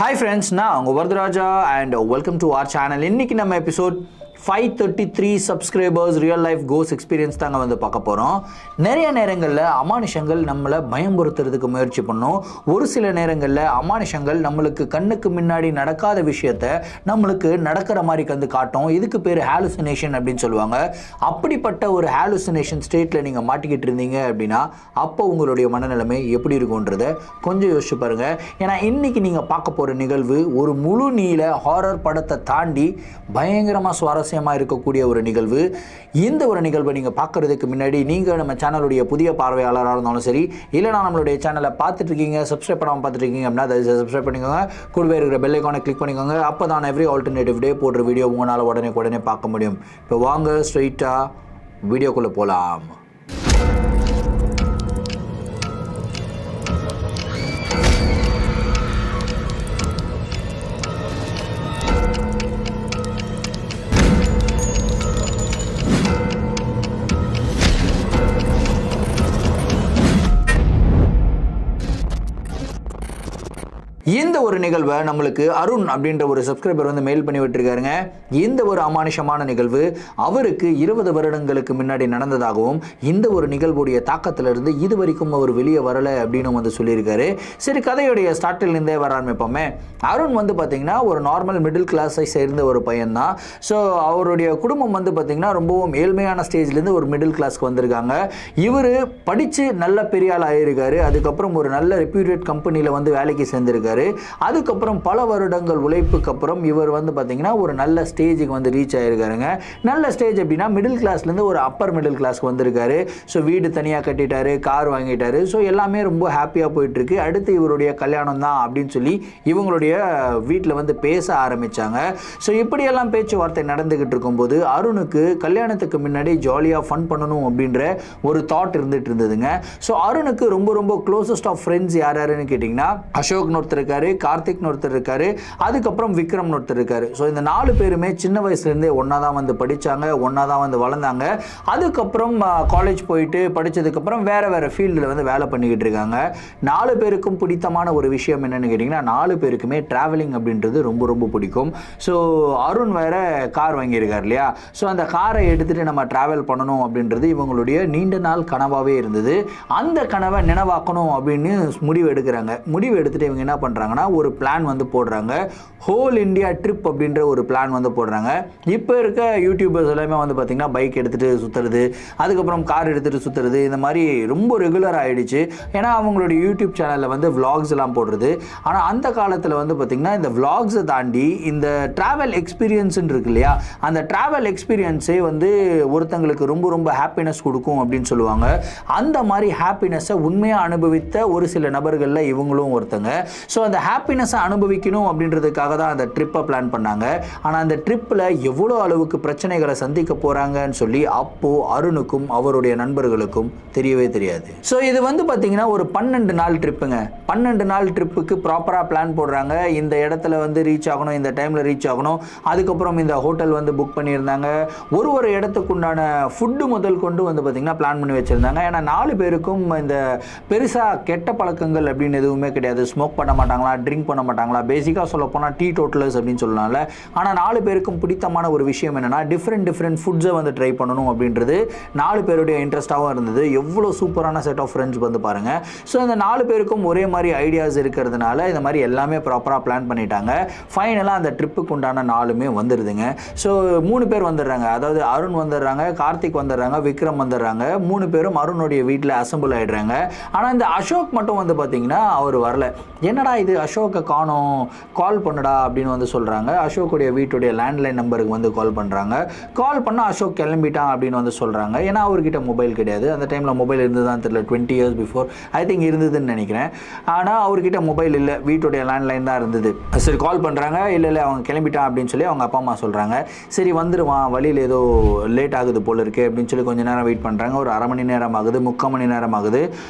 Hi friends, நான் உங்க Varadaraja and welcome to our channel. இன்னைக்கு நம்ம episode 533 subscribers real life ghost experience தாங்க வந்து பார்க்க போறோம். நிறைய நேரங்கள்ல அமானுஷங்கள் நம்மள பயமுறுத்துறதுக்கு முயற்சி பண்ணும். ஒரு சில நேரங்கள்ல அமானுஷங்கள் நம்மளுக்கு கண்ணுக்கு முன்னாடி நடக்காத விஷயத்தை நம்மளுக்கு நடக்கிற மாதிரி வந்து காட்டும். இதுக்கு பேர் ஹாலுசினேஷன் அப்படின்னு சொல்லுவாங்க. அப்படிப்பட்ட ஒரு ஹாலுசினேஷன் ஸ்டேட்ல நீங்க மாட்டிக்கிட்டு இருந்தீங்க அப்படின்னா அப்போ உங்களுடைய மனநிலைமை எப்படி இருக்கும்ன்றத கொஞ்சம் யோசிச்சு பாருங்க. ஏன்னா இன்னைக்கு நீங்க பார்க்க போற நிகழ்வு ஒரு முழு நீள ஹாரர் படத்தை தாண்டி பயங்கரமா சுவாரஸ்யமா இருக்கக்கூடிய ஒரு நிகழ்வு. இந்த ஒரு நிகழ்வை நீங்க பார்க்கறதுக்கு முன்னாடி நீங்க நம்ம சேனலுடைய புதிய பார்வையாளராக இருந்தாலும் சரி, இல்லைனா நம்மளுடைய சேனலை பார்த்துட்டு இருக்கீங்க, சப்ஸ்கிரைப் பண்ணாமல் பார்த்துட்டு இருக்கீங்க அப்படின்னா அதை சப்ஸ்கிரைப் பண்ணிக்கோங்க. கூடவே இருக்கிற பெல் ஐகானை கிளிக் பண்ணிக்கோங்க. அப்போ தான் எவ்ரி ஆல்டர்னேட்டிவ் டே போடுற வீடியோ உங்களால் உடனே பார்க்க முடியும். இப்போ வாங்க ஸ்ட்ரெயிட்டா வீடியோக்குள்ளே போகலாம். இந்த ஒரு நிகழ்வை நம்மளுக்கு அருண் அப்படின்ற ஒரு சப்ஸ்கிரைபர் வந்து மெயில் பண்ணி விட்டுருக்காருங்க. இந்த ஒரு அமானுஷமான நிகழ்வு அவருக்கு 20 வருடங்களுக்கு முன்னாடி நடந்ததாகவும் இந்த ஒரு நிகழ்வுடைய தாக்கத்திலிருந்து இது வரைக்கும் அவர் வெளியே வரலை அப்படின்னு வந்து சொல்லியிருக்காரு. சரி, கதையுடைய ஸ்டார்டிலிருந்தே வர ஆரம்பிப்போமே. அருண் வந்து பார்த்தீங்கன்னா ஒரு நார்மல் மிடில் கிளாஸை சேர்ந்த ஒரு பையன்தான். ஸோ அவருடைய குடும்பம் வந்து பார்த்தீங்கன்னா ரொம்பவும் ஏழ்மையான ஸ்டேஜ்லேருந்து ஒரு மிடில் கிளாஸ்க்கு வந்திருக்காங்க. இவர் படித்து நல்ல பெரிய ஆள் ஆகியிருக்காரு. அதுக்கப்புறம் ஒரு நல்ல ரெப்யூட்டட் கம்பெனியில் வந்து வேலைக்கு சேர்ந்திருக்காரு. அதுக்கப்புறம் பல வருடங்கள் உழைப்புக்கு அப்புறம் இவர் வந்து பார்த்தீங்கன்னா ஒரு நல்ல ஸ்டேஜுக்கு வந்து ரீச் ஆகிருக்காருங்க. நல்ல ஸ்டேஜ் அப்படின்னா மிடில் கிளாஸ்லேருந்து ஒரு அப்பர் மிடில் கிளாஸ்க்கு வந்திருக்காரு. ஸோ வீடு தனியாக கட்டிட்டாரு, கார் வாங்கிட்டாரு. ஸோ எல்லாமே ரொம்ப ஹாப்பியாக போயிட்டுருக்கு. அடுத்து இவருடைய கல்யாணம் தான் அப்படின்னு சொல்லி இவங்களுடைய வீட்டில் வந்து பேச ஆரம்பித்தாங்க. ஸோ இப்படியெல்லாம் பேச்சுவார்த்தை நடந்துக்கிட்டு இருக்கும்போது அருணுக்கு கல்யாணத்துக்கு முன்னாடி ஜாலியாக ஃபன் பண்ணணும் அப்படின்ற ஒரு தாட் இருந்துட்டு இருந்ததுங்க. ஸோ அருணுக்கு ரொம்ப ரொம்ப க்ளோசஸ்ட் ஆஃப் ஃப்ரெண்ட்ஸ் யார் யாருன்னு கேட்டிங்கன்னா அசோக்னு ஒருத்தர் இருக்காரு, கார்த்திக்னு ஒருத்தர் இருக்காரு, அதுக்கப்புறம் விக்ரம்னு ஒருத்தர் இருக்காரு. ஸோ இந்த 4 பேருமே சின்ன வயசுலேருந்தே ஒன்றா தான் வந்து படித்தாங்க, ஒன்றா தான் வந்து வளர்ந்தாங்க. அதுக்கப்புறம் காலேஜ் போயிட்டு படித்ததுக்கப்புறம் வேறு வேறு ஃபீல்டில் வந்து வேலை பண்ணிக்கிட்டு இருக்காங்க. 4 பேருக்கும் பிடித்தமான ஒரு விஷயம் என்னென்னு கேட்டிங்கன்னா 4 பேருக்குமே ட்ராவலிங் அப்படின்றது ரொம்ப ரொம்ப பிடிக்கும். ஸோ அருண் வேறு கார் வாங்கியிருக்கார் இல்லையா? ஸோ அந்த காரை எடுத்துகிட்டு நம்ம ட்ராவல் பண்ணணும் அப்படின்றது இவங்களுடைய நீண்ட நாள் கனவாகவே இருந்தது. அந்த கனவை நினைவாக்கணும் அப்படின்னு முடிவு எடுக்கிறாங்க. முடிவு எடுத்துகிட்டு இவங்க என்ன பண்ணுறாங்கன்னா ஒரு பிளான் வந்து போடுறாங்க. ஹோல் இந்தியா ட்ரிப் அப்படின்ற ஒரு பிளான் வந்து போடுறாங்க. இப்போ இருக்க யூடியூபர்ஸ் எல்லாமே வந்து பார்த்திங்கன்னா பைக் எடுத்துகிட்டு சுற்றுறது, அதுக்கப்புறம் கார் எடுத்துகிட்டு சுற்றுறது, இந்த மாதிரி ரொம்ப ரெகுலர் ஆகிடுச்சு. ஏன்னா அவங்களுடைய யூடியூப் சேனலில் வந்து விலாக்ஸ் எல்லாம் போடுறது. ஆனால் அந்த காலத்தில் வந்து பார்த்திங்கன்னா இந்த விலாக்ஸை தாண்டி இந்த ட்ராவல் எக்ஸ்பீரியன்ஸ்ன்னு இருக்கு இல்லையா, அந்த ட்ராவல் எக்ஸ்பீரியன்ஸே வந்து ஒருத்தங்களுக்கு ரொம்ப ரொம்ப ஹாப்பினஸ் கொடுக்கும் அப்படின்னு சொல்லுவாங்க. அந்த மாதிரி ஹாப்பினஸை உண்மையாக அனுபவித்த ஒரு சில நபர்களில் இவங்களும் ஒருத்தங்க. ஸோ அந்த ஹாப்பினஸை அனுபவிக்கணும் அப்படின்றதுக்காக தான் அந்த ட்ரிப்பை பிளான் பண்ணாங்க. ஆனால் அந்த ட்ரிப்பில் எவ்வளோ அளவுக்கு பிரச்சனைகளை சந்திக்க போகிறாங்கன்னு சொல்லி அப்போது அருணுக்கும் அவருடைய நண்பர்களுக்கும் தெரியவே தெரியாது. ஸோ இது வந்து பார்த்தீங்கன்னா ஒரு 12 நாள் ட்ரிப்புங்க. 12 நாள் ட்ரிப்புக்கு ப்ராப்பராக பிளான் போடுறாங்க. இந்த இடத்துல வந்து ரீச் ஆகணும், இந்த டைமில் ரீச் ஆகணும். அதுக்கப்புறம் இந்த ஹோட்டல் வந்து புக் பண்ணியிருந்தாங்க. ஒரு இடத்துக்கு உண்டான ஃபுட்டு முதல் கொண்டு வந்து பார்த்திங்கன்னா பிளான் பண்ணி வச்சுருந்தாங்க. ஏன்னா 4 பேருக்கும் இந்த பெருசாக கெட்ட பழக்கங்கள் அப்படின்னு எதுவுமே கிடையாது. ஸ்மோக் பண்ண மாட்டாங்களா, ட்ரிங்க் பண்ண மாட்டாங்களா, பேசிக்காக சொல்ல போனால் டீ டோட்டலர்ஸ் அப்படின்னு சொல்லலாம்ல. ஆனால் 4 பேருக்கும் பிடித்தமான ஒரு விஷயம் என்னென்னா டிஃப்ரெண்ட் ஃபுட்ஸை வந்து ட்ரை பண்ணணும் அப்படின்றது 4 பேருடைய இன்ட்ரெஸ்ட்டாகவும் இருந்தது. எவ்வளோ சூப்பரான செட் ஆஃப் ஃப்ரெண்ட்ஸ் வந்து பாருங்கள். ஸோ இந்த 4 பேருக்கும் ஒரே மாதிரி ஐடியாஸ் இருக்கிறதுனால இந்த மாதிரி எல்லாமே ப்ராப்பராக பிளான் பண்ணிட்டாங்க. ஃபைனலாக அந்த ட்ரிப்புக்கு உண்டான நாளுமே வந்துடுதுங்க. ஸோ 3 பேர் வந்துடுறாங்க. அதாவது அருண் வந்துடுறாங்க, கார்த்திக் வந்துடுறாங்க, விக்ரம் வந்துடுறாங்க. 3 பேரும் அருணுடைய வீட்டில் அசம்பிள் ஆகிடுறாங்க. ஆனால் இந்த அசோக் மட்டும் வந்து பார்த்தீங்கன்னா அவர் வரல. என்னடா இது அசோக்கை காணோம், கால் பண்ணுடா அப்படின்னு வந்து சொல்கிறாங்க. அசோக்குடைய வீட்டுடைய லேண்ட்லைன் நம்பருக்கு வந்து கால் பண்ணுறாங்க. கால் பண்ணால் அசோக் கிளம்பிட்டான் அப்படின்னு வந்து சொல்கிறாங்க. ஏன்னா அவர்கிட்ட மொபைல் கிடையாது. அந்த டைமில் மொபைல் இருந்ததுதான் தெரியல, 20 years பிஃபோர் ஐ திங்க் இருந்ததுன்னு நினைக்கிறேன். ஆனால் அவர்கிட்ட மொபைல் இல்லை, வீட்டுடைய லேண்ட்லைன் தான் இருந்தது. சரி கால் பண்ணுறாங்க, இல்லை அவங்க கிளம்பிட்டான் அப்படின்னு சொல்லி அவங்க அப்பா அம்மா சொல்கிறாங்க. சரி வந்துடுவான், வழியில் ஏதோ லேட் ஆகுது போல இருக்கு அப்படின்னு சொல்லி கொஞ்சம் நேரம் வெயிட் பண்ணுறாங்க. ஒரு அரை மணி நேரம் ஆகுது, 3/4 மணி நேரம் ஆகுது.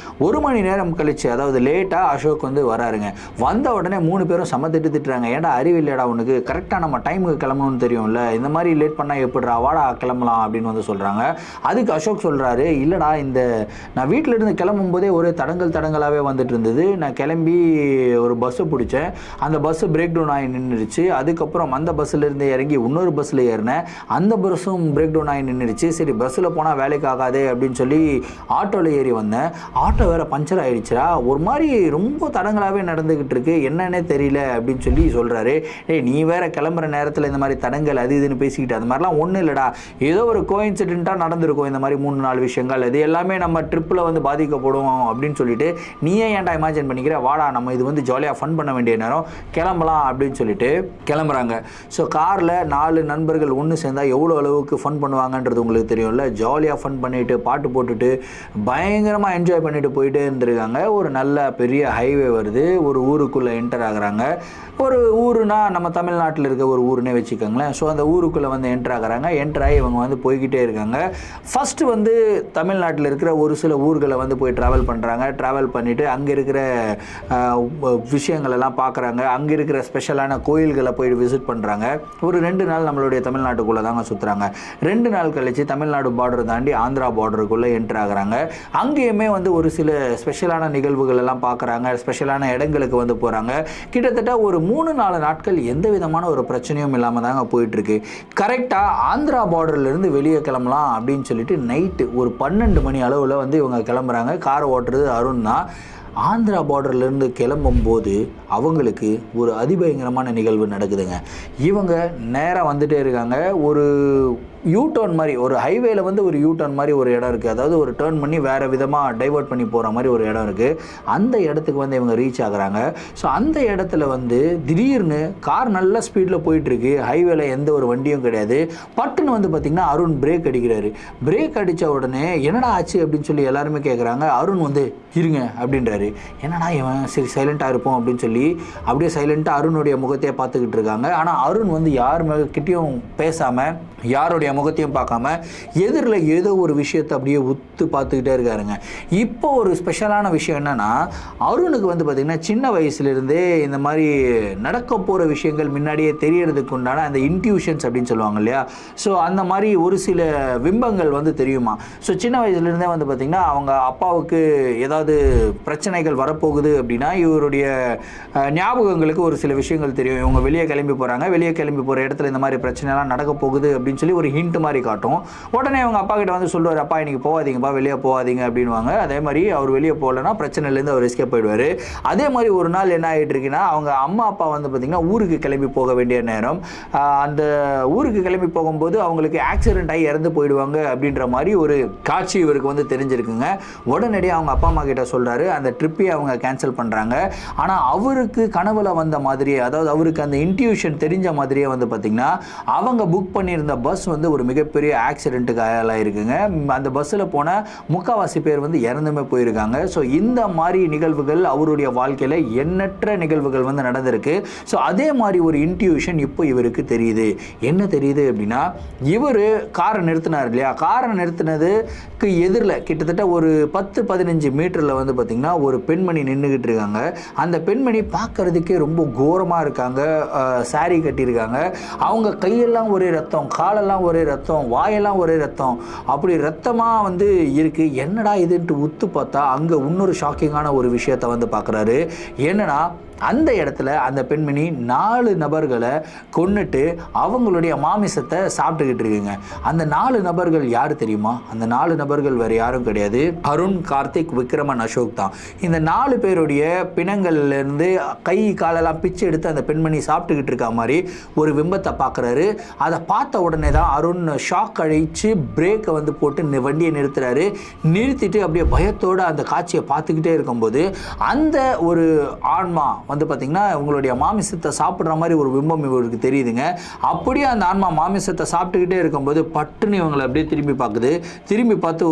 1 மணி நேரம் கழிச்சு, அதாவது லேட்டாக அசோக் வந்து வராருங்க. வந்த உடனே 3 பேரும் செம திட்டுறாங்க. ஏன்டா அறிவில்லையடா உனக்கு, கரெக்டாக நம்ம டைமுக்கு கிளம்பணும்னு தெரியும்ல, இந்த மாதிரி லேட் பண்ணால் எப்படிடா, வாடா கிளம்பலாம் அப்படின்னு வந்து சொல்கிறாங்க. அதுக்கு அசோக் சொல்கிறாரு, இல்லைடா இந்த நான் வீட்டில் இருந்து கிளம்பும் போதே ஒரு தடங்களாகவே வந்துட்டு இருந்தது. நான் கிளம்பி ஒரு பஸ்ஸு பிடிச்சேன், அந்த பஸ்ஸு பிரேக் டவுன் ஆகி நின்றுச்சு. அதுக்கப்புறம் அந்த பஸ்ஸிலேருந்து இறங்கி இன்னொரு பஸ்ஸில் ஏறினேன், அந்த பஸ்ஸும் பிரேக் டவுன் ஆகி நின்றுச்சு. சரி பஸ்ஸில் போனால் வேலைக்கு ஆகாதே அப்படின்னு சொல்லி ஆட்டோவில் ஏறி வந்தேன். ஆட்டோ வேறு பஞ்சர் ஆகிடுச்சா, ஒரு மாதிரி ரொம்ப தடங்களாகவே நடந்துக்கிட்டு இருக்கு, என்னன்னே தெரியல அப்படின்னு சொல்லி சொல்கிறாரு. டேய் நீ வேற கிளம்புற நேரத்தில் இந்த மாதிரி தடங்கள் அது இதுன்னு பேசிக்கிட்டு, அது மாதிரிலாம் ஒன்றும் இல்லைடா, ஏதோ ஒரு கோஇன்சிடென்ட்டாக நடந்திருக்கும் இந்த மாதிரி 3-4 விஷயங்கள், அது எல்லாமே நம்ம ட்ரிப்பில் வந்து பாதிக்கப்படும் அப்படின்னு சொல்லிட்டு நீயே ஏன்டா இமேஜின் பண்ணிக்கிற, வாடா நம்ம இது வந்து ஜாலியாக ஃபன் பண்ண வேண்டிய நேரம், கிளம்பலாம் அப்படின்னு சொல்லிட்டு கிளம்புறாங்க. ஸோ காரில் 4 நண்பர்கள் ஒன்று சேர்ந்தால் எவ்வளோ அளவுக்கு ஃபன் பண்ணுவாங்கன்றது உங்களுக்கு தெரியும்ல. ஜாலியாக ஃபன் பண்ணிவிட்டு பாட்டு போட்டுட்டு பயங்கரமாக என்ஜாய் பண்ணிட்டு போயிட்டே இருந்திருக்காங்க. ஒரு நல்ல பெரிய ஹைவே வருது, ஒரு ஊருக்குள்ளே என்டர் ஆகுறாங்க. ஒரு ஊருனா நம்ம தமிழ்நாட்டில் இருக்க ஒரு ஊருன்னே வச்சுக்கோங்களேன். ஸோ அந்த ஊருக்குள்ளே வந்து என்டர் ஆகுறாங்க. என்டர் ஆகி இவங்க வந்து போய்கிட்டே இருக்காங்க. ஃபஸ்ட்டு வந்து தமிழ்நாட்டில் இருக்கிற ஒரு சில ஊர்களை வந்து போய் ட்ராவல் பண்ணுறாங்க. ட்ராவல் பண்ணிவிட்டு அங்கே இருக்கிற விஷயங்கள் எல்லாம் பார்க்குறாங்க. அங்கே இருக்கிற ஸ்பெஷலான கோயில்களை போய் விசிட் பண்ணுறாங்க. ஒரு 2 நாள் நம்மளுடைய தமிழ்நாட்டுக்குள்ளே தாங்க சுற்றுறாங்க. 2 நாள் கழித்து தமிழ்நாடு பார்டர் தாண்டி ஆந்திரா பார்டருக்குள்ளே என்டர் ஆகுறாங்க. அங்கேயுமே வந்து ஒரு சில ஸ்பெஷலான நிகழ்வுகள் எல்லாம் பார்க்குறாங்க. ஸ்பெஷலான இடங்களுக்கு வந்து போகிறாங்க. கிட்டத்தட்ட ஒரு 3-4 நாட்கள் எந்த விதமான ஒரு பிரச்சனையும் இல்லாமல் தாங்க போயிட்டுருக்கு. கரெக்டாக ஆந்திரா பார்டர்லேருந்து வெளியே கிளம்பலாம் அப்படின்னு சொல்லிட்டு நைட்டு ஒரு 12 மணி அளவில் வந்து இவங்க கிளம்புறாங்க. காரை ஓட்டுறது அருண் தான். ஆந்திரா பார்டர்லேருந்து கிளம்பும்போது அவங்களுக்கு ஒரு அதிபயங்கரமான நிகழ்வு நடக்குதுங்க. இவங்க நேராக வந்துட்டே இருக்காங்க. ஒரு யூடர்ன் மாதிரி, ஒரு ஹைவேல வந்து ஒரு யூடர்ன் மாதிரி ஒரு இடம் இருக்குது. அதாவது ஒரு டேர்ன் பண்ணி வேறு விதமாக டைவர்ட் பண்ணி போகிற மாதிரி ஒரு இடம் இருக்குது. அந்த இடத்துக்கு வந்து இவங்க ரீச் ஆகுறாங்க. ஸோ அந்த இடத்துல வந்து திடீர்னு கார் நல்ல ஸ்பீடில் போயிட்டுருக்கு. ஹைவேல எந்த ஒரு வண்டியும் கிடையாது. பட்டுன்னு வந்து பார்த்திங்கன்னா அருண் பிரேக் அடிக்கிறாரு. பிரேக் அடித்த உடனே என்னடா ஆச்சு அப்படின்னு சொல்லி எல்லாருமே கேட்குறாங்க. அருண் வந்து இருங்க அப்படின்றாரு. என்னடா இவன் சரி சைலண்ட்டாக இருப்போம் அப்படின்னு சொல்லி அப்படியே சைலண்ட்டாக அருணுடைய முகத்தையே பார்த்துக்கிட்டு இருக்காங்க. ஆனால் அருண் வந்து யார் கிட்டேயும் பேசாமல் யாருடைய முகத்தையும் பார்க்காம எதிரில் ஏதோ ஒரு விஷயத்தை அப்படியே உத்து பார்த்துக்கிட்டே இருக்காருங்க. இப்போ ஒரு ஸ்பெஷலான விஷயம் என்னென்னா, அருணுக்கு வந்து பார்த்திங்கன்னா சின்ன வயசுலேருந்தே இந்த மாதிரி நடக்க போகிற விஷயங்கள் முன்னாடியே தெரியறதுக்கு உண்டான அந்த இன்ட்யூஷன்ஸ் அப்படின்னு சொல்லுவாங்க இல்லையா. ஸோ அந்த மாதிரி ஒரு சில பிம்பங்கள் வந்து தெரியுமா. ஸோ சின்ன வயசுலேருந்தே வந்து பார்த்திங்கன்னா அவங்க அப்பாவுக்கு ஏதாவது பிரச்சனைகள் வரப்போகுது அப்படின்னா இவருடைய ஞாபகங்களுக்கு ஒரு சில விஷயங்கள் தெரியும். இவங்க வெளியே கிளம்பி போகிறாங்க, வெளியே கிளம்பி போகிற இடத்துல இந்த மாதிரி பிரச்சனைலாம் நடக்க போகுது அப்படின்னு சொல்லி ஒரு ஹிண்ட் மாதிரி காட்டும். உடனே அவங்க அப்பா கிட்ட வந்து சொல்லுவார், அப்பா இன்னைக்கு போகாதீங்கப்பா, வெளியே போகாதீங்க அப்படின்வாங்க. அதே மாதிரி அவர் வெளியே போகலன்னா பிரச்சனையிலேருந்து அவர் எஸ்கேப் போயிடுவார். அதே மாதிரி ஒரு நாள் என்ன ஆகிட்டு இருக்குன்னா, அவங்க அம்மா அப்பா வந்து பார்த்திங்கன்னா ஊருக்கு கிளம்பி போக வேண்டிய நேரம். அந்த ஊருக்கு கிளம்பி போகும்போது அவங்களுக்கு ஆக்சிடென்ட் ஆகி இறந்து போயிடுவாங்க அப்படின்ற மாதிரி ஒரு காட்சி இவருக்கு வந்து தெரிஞ்சிருக்குங்க. உடனடியாக அவங்க அப்பா அம்மா கிட்ட சொல்கிறாரு. அந்த ட்ரிப்பையே அவங்க கேன்சல் பண்ணுறாங்க. ஆனால் அவருக்கு கனவுல வந்த மாதிரியே, அதாவது அவருக்கு அந்த இன்ட்யூஷன் தெரிஞ்ச மாதிரியே வந்து பார்த்திங்கன்னா அவங்க புக் பண்ணியிருந்த பஸ் வந்து ஒரு மிகப்பெரிய ஆக்சிடென்ட்டுக்கு ஆளாயிருக்குங்க. அந்த பஸ்ஸில் போன முக்கால்வாசி பேர் வந்து இறந்துமே போயிருக்காங்க. ஸோ இந்த மாதிரி நிகழ்வுகள் அவருடைய வாழ்க்கையில் எண்ணற்ற நிகழ்வுகள் வந்து நடந்திருக்கு. ஸோ அதே மாதிரி ஒரு இன்ட்யூஷன் இப்போ இவருக்கு தெரியுது. என்ன தெரியுது அப்படின்னா, இவர் காரை நிறுத்தினார் இல்லையா, காரை நிறுத்தினதுக்கு எதிரில் கிட்டத்தட்ட ஒரு 10-15 மீட்டரில் வந்து பார்த்திங்கன்னா ஒரு பெண்மணி நின்றுக்கிட்டு இருக்காங்க. அந்த பெண்மணி பார்க்கறதுக்கே ரொம்ப கோரமாக இருக்காங்க. சாரி கட்டியிருக்காங்க. அவங்க கையெல்லாம் ஒரே ரத்தம், காலெல்லாம் ஒரே ரத்தம், வாயெல்லாம் ஒரே ரத்தம், அப்படி ரத்தமாக வந்து இருக்குது. என்னடா இதுன்ட்டு உத்து பார்த்தா அங்கே இன்னொரு ஷாக்கிங்கான ஒரு விஷயத்தை வந்து பார்க்குறாரு. என்னன்னா, அந்த இடத்துல அந்த பெண்மணி 4 நபர்களை கொன்னுட்டு அவங்களுடைய மாமிசத்தை சாப்பிட்டுக்கிட்டு இருக்குங்க. அந்த 4 நபர்கள் யார் தெரியுமா? அந்த 4 நபர்கள் வேறு யாரும் கிடையாது, அருண், கார்த்திக், விக்ரமன், அசோக் தான். இந்த 4 பேருடைய பிணங்கள்லேருந்து கை காலெல்லாம் பிச்சு எடுத்து அந்த பெண்மணி சாப்பிட்டுக்கிட்டு இருக்க மாதிரி ஒரு பிம்பத்தை பார்க்குறாரு. அதை பார்த்த உடனே தான் அருண் ஷாக் அழிச்சு பிரேக்கை வந்து போட்டு வண்டியை நிறுத்துறாரு. நிறுத்திட்டு அப்படியே பயத்தோடு அந்த காட்சியை பார்த்துக்கிட்டே இருக்கும்போது அந்த ஒரு ஆன்மா வந்து பார்த்திங்கன்னா உங்களுடைய மாமிசத்தை சாப்பிட்ற மாதிரி ஒரு பிம்பம் இவருக்கு தெரியுதுங்க. அப்படியே அந்த ஆன்மா மாமிசத்தை சாப்பிட்டுக்கிட்டே இருக்கும்போது பட்டுன்னு இவங்களை அப்படியே திரும்பி பார்க்குது. திரும்பி பார்த்து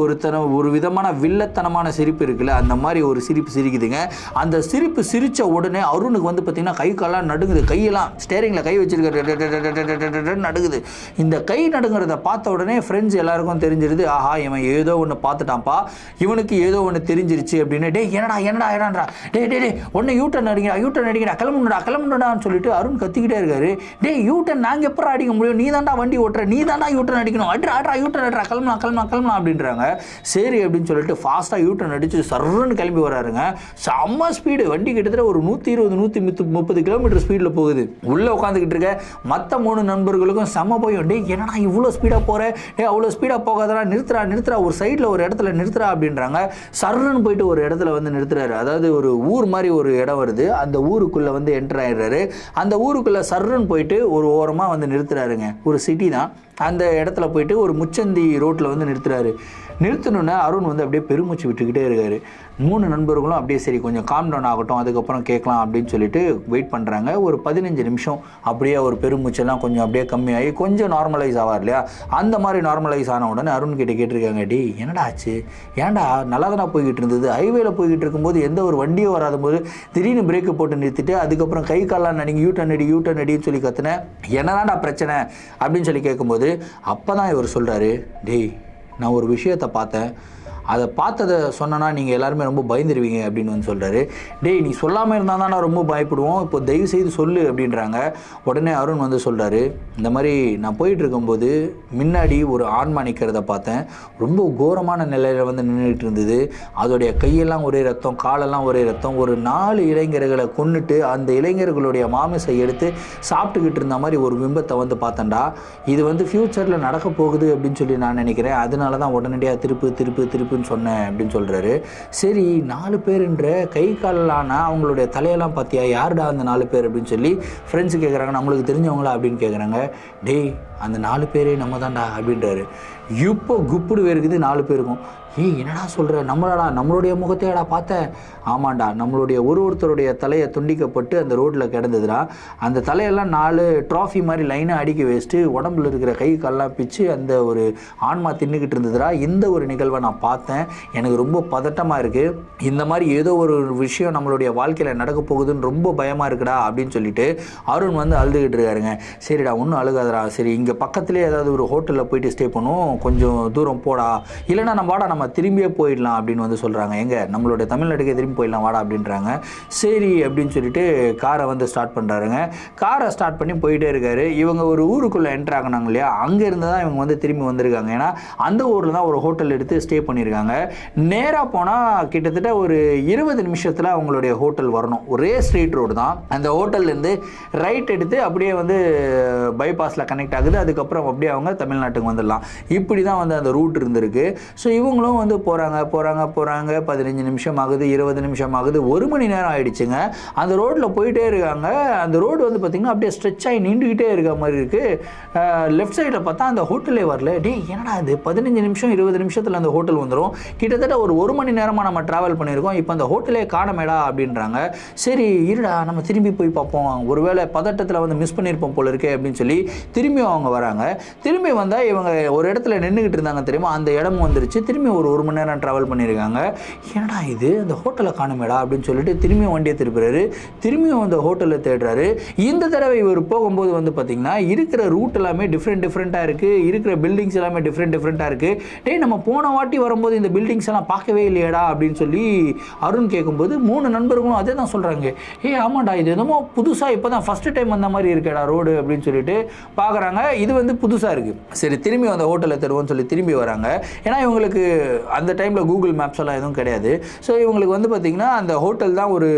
ஒரு விதமான வில்லத்தனமான சிரிப்பு இருக்குல்ல, அந்த மாதிரி ஒரு சிரிப்பு சிரிக்குதுங்க. அந்த சிரிப்பு சிரித்த உடனே அருணுக்கு வந்து பார்த்திங்கன்னா கை காலெல்லாம் நடுங்குது. கையெல்லாம் ஸ்டேரிங்கில் கை வச்சிருக்க நடுங்குது. இந்த கை நடுங்கிறத பார்த்த உடனே ஃப்ரெண்ட்ஸ் எல்லாருக்கும் தெரிஞ்சிருது, ஆஹா இவன் ஏதோ ஒன்று பார்த்துட்டான்ப்பா, இவனுக்கு ஏதோ ஒன்று தெரிஞ்சிருச்சு அப்படின்னு. டே என்னடா என்னடா என்னடா, டே டே டே ஒன்று யூட்டர்ன் அடிங்க, யூட்டன் அடிக்கடா, கிளம்புடான்னு சொல்லிட்டு அருண் கத்திக்கிட்டே இருக்காரு. டேய் யூட்டன் நாங்கள் எப்போ அடிக்க முடியும், நீ தாண்டா வண்டி ஓட்டுற, நீ தாண்டா யூட்டன் அடிக்கணும், அட்ரா யூட்டன் கிளம்பலாம் அப்படின்றாங்க. சரி அப்படின்னு சொல்லிட்டு ஃபாஸ்ட்டாக யூட்டன் அடிச்சு சர்ன்னு கிளம்பி வராருங்க. செம்ம ஸ்பீடு, வண்டி கிட்டத்தட்ட ஒரு 120-130 கிலோமீட்டர் ஸ்பீடில் போகுது. உள்ளே உட்காந்துக்கிட்டு இருக்க மற்ற 3 நண்பர்களுக்கும் செம்ம போயும். டே என்னடா இவ்வளோ ஸ்பீடாக போகிற, அவ்வளோ ஸ்பீடாக போகாதடா, நிறுத்துறா, ஒரு சைடில் ஒரு இடத்துல நிறுத்துறா அப்படின்றாங்க. சர்ன்னு போயிட்டு ஒரு இடத்துல வந்து நிறுத்துறாரு. அதாவது ஒரு ஊர் மாதிரி ஒரு இடம் வருது, அந்த ஊருக்குள்ளே வந்து என்டர் ஆயிடுறாரு. அந்த ஊருக்குள்ளே சர்ன்னு போயிட்டு ஒரு ஓரமாக வந்து நிறுத்துறாருங்க. ஒரு சிட்டி தான், அந்த இடத்துல போயிட்டு ஒரு முச்சந்தி ரோட்டில் வந்து நிறுத்துறாரு. நிறுத்தணுன்னா அருண் வந்து அப்படியே பெருமூச்சு விட்டுக்கிட்டே இருக்காரு. 3 நண்பர்களும் அப்படியே சரி கொஞ்சம் காம் டவுன் ஆகட்டும், அதுக்கப்புறம் கேட்கலாம் அப்படின்னு சொல்லிட்டு வெயிட் பண்ணுறாங்க. ஒரு 15 நிமிஷம் அப்படியே ஒரு பெருமூச்செல்லாம் கொஞ்சம் அப்படியே கம்மியாகி கொஞ்சம் நார்மலைஸ் ஆவார் இல்லையா, அந்த மாதிரி நார்மலைஸ் ஆன உடனே அருண் கிட்ட கேட்டிருக்காங்க. டி என்னடா ஆச்சு, ஏன்டா நல்லா தானே போய்கிட்டு இருந்தது, ஹைவேல போய்கிட்டு இருக்கும்போது எந்த ஒரு வண்டியும் வராத போது திடீர்னு பிரேக்கை போட்டு நிறுத்திட்டு அதுக்கப்புறம் கை கால்லாம் நடிங்க யூட்டன் அடின்னு சொல்லி கத்துனேன், என்னதான்டா பிரச்சனை அப்படின்னு சொல்லி கேட்கும்போது அப்போ தான் இவர் சொல்கிறாரு. டேய் நான் ஒரு விஷயத்தை பார்த்தேன், அதை பார்த்ததை சொன்னனா நீங்கள் எல்லாருமே ரொம்ப பயந்துருவீங்க அப்படின்னு வந்து சொல்கிறாரு. டேய் நீ சொல்லாமல் இருந்தால் தான் நான் ரொம்ப பயப்படுவோம், இப்போ தயவு செய்து சொல்லு அப்படின்றாங்க. உடனே அருண் வந்து சொல்கிறாரு, இந்த மாதிரி நான் போயிட்டு இருக்கும்போது முன்னாடி ஒரு ஆன்மா நிற்கிறத பார்த்தேன், ரொம்ப கோரமான நிலையில் வந்து நின்றுட்டு இருந்தது, அதோடைய கையெல்லாம் ஒரே ரத்தம், காலெல்லாம் ஒரே ரத்தம், ஒரு 4 இளைஞர்களை கொன்னுட்டு அந்த இளைஞர்களுடைய மாமிசை எடுத்து சாப்பிட்டுக்கிட்டு இருந்த மாதிரி ஒரு பிம்பத்தை வந்து பார்த்தேன்டா. இது வந்து ஃப்யூச்சரில் நடக்க போகுது அப்படின்னு சொல்லி நான் நினைக்கிறேன், அதனால தான் உடனடியாக திருப்பு சொன்னேன் அப்படின்னு சொல்கிறாரு. சரி 4 பேருன்ற கை காலான அவங்களுடைய தலையெல்லாம் பார்த்தியா, யாருடா அந்த 4 பேர் அப்படின்னு சொல்லி ஃப்ரெண்ட்ஸு கேட்குறாங்க. நம்மளுக்கு தெரிஞ்சவங்களா அப்படின்னு கேட்குறாங்க. டேய் அந்த 4 பேரே நம்ம தான்டா அப்படின்றாரு. இப்போ குப்புடு வேறுக்குது 4 பேருக்கும். ஏய் என்னடா சொல்கிற, நம்மளுடைய முகத்தையடா பார்த்தேன். ஆமாண்டா, நம்மளுடைய ஒருத்தருடைய தலையை துண்டிக்கப்பட்டு அந்த ரோட்டில் கிடந்ததுடா, அந்த தலையெல்லாம் 4 ட்ராஃபி மாதிரி லைனாக அடுக்கி வச்சுட்டு உடம்புல இருக்கிற கை கால்லாம் பிச்சு அந்த ஒரு ஆன்மா தின்னுக்கிட்டு இருந்ததுடா. இந்த ஒரு நிகழ்வை நான் பார்த்தேன், எனக்கு ரொம்ப பதட்டமாக இருக்குது, இந்த மாதிரி ஏதோ ஒரு விஷயம் நம்மளுடைய வாழ்க்கையில் நடக்க போகுதுன்னு ரொம்ப பயமாக இருக்குடா அப்படின்னு சொல்லிட்டு அருண் வந்து அழுதுகிட்டு இருக்காருங்க. சரிடா ஒன்றும் அழுகாதடா, சரி இங்கே பக்கத்துலேயே ஏதாவது ஒரு ஹோட்டலில் போயிட்டு ஸ்டே பண்ணுவோம், கொஞ்சம் தூரம் போடா, இல்லைனா நம்ம திரும்பியே போயிடலாம் அப்படின்னு வந்து சொல்கிறாங்க. எங்கே நம்மளுடைய தமிழ்நாட்டுக்கே திரும்பி போயிடலாம் வாடா அப்படின்றாங்க. சரி அப்படின்னு சொல்லிட்டு காரை வந்து ஸ்டார்ட் பண்ணுறாருங்க. காரை ஸ்டார்ட் பண்ணி போயிட்டே இருக்காரு. இவங்க ஒரு ஊருக்குள்ளே என்ட்ரு ஆகினாங்க இல்லையா, அங்கேருந்து தான் இவங்க வந்து திரும்பி வந்திருக்காங்க. ஏன்னா அந்த ஊரில் தான் ஒரு ஹோட்டல் எடுத்து ஸ்டே பண்ணியிருக்காங்க. நேராக போனால் கிட்டத்தட்ட ஒரு 20 நிமிஷத்தில் அவங்களுடைய ஹோட்டல் வரணும். ஒரே ஸ்ட்ரீட் ரோடு தான். அந்த ஹோட்டல்லேருந்து ரைட் எடுத்து அப்படியே வந்து பைபாஸில் கனெக்ட் ஆகுது. அதுக்கப்புறம் அப்படியே அவங்க தமிழ்நாட்டுக்கு வந்துடலாம். இப்படி தான் வந்து அந்த ரூட் இருந்திருக்கு. ஸோ இவங்களும் வந்து போகிறாங்க 15 நிமிஷம் ஆகுது, 20 நிமிஷம் ஆகுது, 1 மணி நேரம் ஆகிடுச்சுங்க. அந்த ரோட்டில் போயிட்டே இருக்காங்க. அந்த ரோடு வந்து பார்த்திங்கன்னா அப்படியே ஸ்ட்ரெச் ஆகி நீண்டுக்கிட்டே இருக்க மாதிரி இருக்குது. லெஃப்ட் சைடில் பார்த்தா அந்த ஹோட்டலே வரல. டே என்னடா இது 15 நிமிஷம் 20 நிமிஷத்தில் அந்த ஹோட்டல் வந்துடும், கிட்டத்தட்ட ஒரு 1 மணி நேரமாக நம்ம ட்ராவல் பண்ணியிருக்கோம், இப்போ அந்த ஹோட்டலே காணமேடா அப்படின்றாங்க. சரி இருடா நம்ம திரும்பி போய் பார்ப்போம், ஒருவேளை பதட்டத்தில் வந்து மிஸ் பண்ணியிருப்போம் போல இருக்கே அப்படின்னு சொல்லி திரும்பியும் அவங்க வராங்க. திரும்பி வந்தால் இவங்க ஒரு இடத்துல நின்றுக்கிட்டு இருந்தாங்க தெரியுமா, அந்த இடமும் வந்துருச்சு. திரும்பி ஒரு 1 மணி நேரம் ட்ராவல் பண்ணியிருக்காங்க. என்னடா இது அந்த ஹோட்டலை காணுமேடா அப்படின்னு சொல்லிட்டு திரும்பியும் வண்டியை திருப்புறாரு. திரும்பியும் அந்த ஹோட்டலை தேடுறாரு. இந்த தடவை இவர் போகும்போது வந்து பார்த்திங்கன்னா இருக்கிற ரூட் எல்லாமே டிஃப்ரெண்ட்டாக இருக்குது, இருக்கிற பில்டிங்ஸ் எல்லாமே டிஃப்ரெண்ட்டாக இருக்குது. டேய் நம்ம போன வாட்டி வரும்போது இந்த பில்டிங்ஸ் எல்லாம் பார்க்கவே இல்லையடா அப்படின்னு சொல்லி அருண் கேட்கும்போது 3 நண்பர்களும் அதே தான் சொல்கிறாங்க. ஆமாண்டா இது என்னமோ புதுசாக இப்போ தான் ஃபஸ்ட்டு டைம் அந்த மாதிரி இருக்கேடா ரோடு அப்படின்னு சொல்லிட்டு பார்க்குறாங்க. இது வந்து புதுசாக இருக்குது. சரி திரும்பி அந்த ஹோட்டலை தருவோம்னு சொல்லி திரும்பி வராங்க. ஏன்னா இவங்களுக்கு அந்த டைமில் கூகுள் மேப்ஸ் எல்லாம் எதுவும் கிடையாது. ஸோ இவங்களுக்கு வந்து பார்த்திங்கன்னா அந்த ஹோட்டல் தான் ஒரு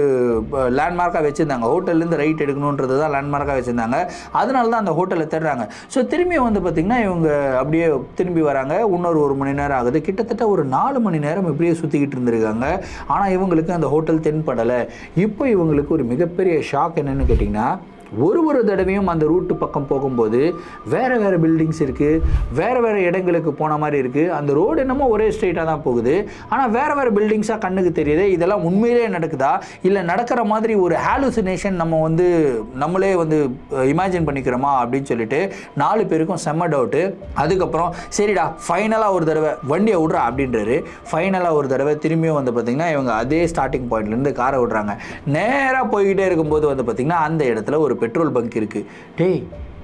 லேண்ட்மார்க்காக வச்சுருந்தாங்க. ஹோட்டல்லேருந்து ரைட் எடுக்கணுன்றது தான் லேண்ட்மார்க்காக வச்சுருந்தாங்க. அதனால தான் அந்த ஹோட்டலை தேடுறாங்க. ஸோ திரும்பி வந்து பார்த்திங்கன்னா இவங்க அப்படியே திரும்பி வராங்க. இன்னொரு 1 மணி நேரம் ஆகுது. கிட்டத்தட்ட ஒரு 4 மணி நேரம் இப்படியே சுற்றிக்கிட்டு இருந்திருக்காங்க. ஆனால் இவங்களுக்கு அந்த ஹோட்டல் தென்படலை. இப்போ இவங்களுக்கு ஒரு மிகப்பெரிய ஷாக் என்னென்னு கேட்டிங்கன்னா, ஒரு தடவையும் அந்த ரூட்டு பக்கம் போகும்போது வேறு பில்டிங்ஸ் இருக்குது, வேறு இடங்களுக்கு போன மாதிரி இருக்குது. அந்த ரோடு என்னமோ ஒரே ஸ்ட்ரெயிட்டாக தான் போகுது, ஆனால் வேறு பில்டிங்ஸாக கண்ணுக்கு தெரியுது. இதெல்லாம் உண்மையிலே நடக்குதா இல்லை நடக்கிற மாதிரி ஒரு ஹாலுசினேஷன் நம்மளே வந்து இமேஜின் பண்ணிக்கிறோமா அப்படின்னு சொல்லிட்டு 4 பேருக்கும் செம்ம டவுட்டு. அதுக்கப்புறம் சரிடா ஃபைனலாக ஒரு தடவை வண்டியை விட்றா அப்படின்றாரு. ஃபைனலாக ஒரு தடவை திரும்பியும் வந்து பார்த்திங்கன்னா இவங்க அதே ஸ்டார்டிங் பாயிண்ட்லேருந்து காரை விட்றாங்க. நேராக போய்கிட்டே இருக்கும்போது வந்து பார்த்திங்கன்னா அந்த இடத்துல ஒரு பெட்ரோல் பங்க் இருக்குது. டேய்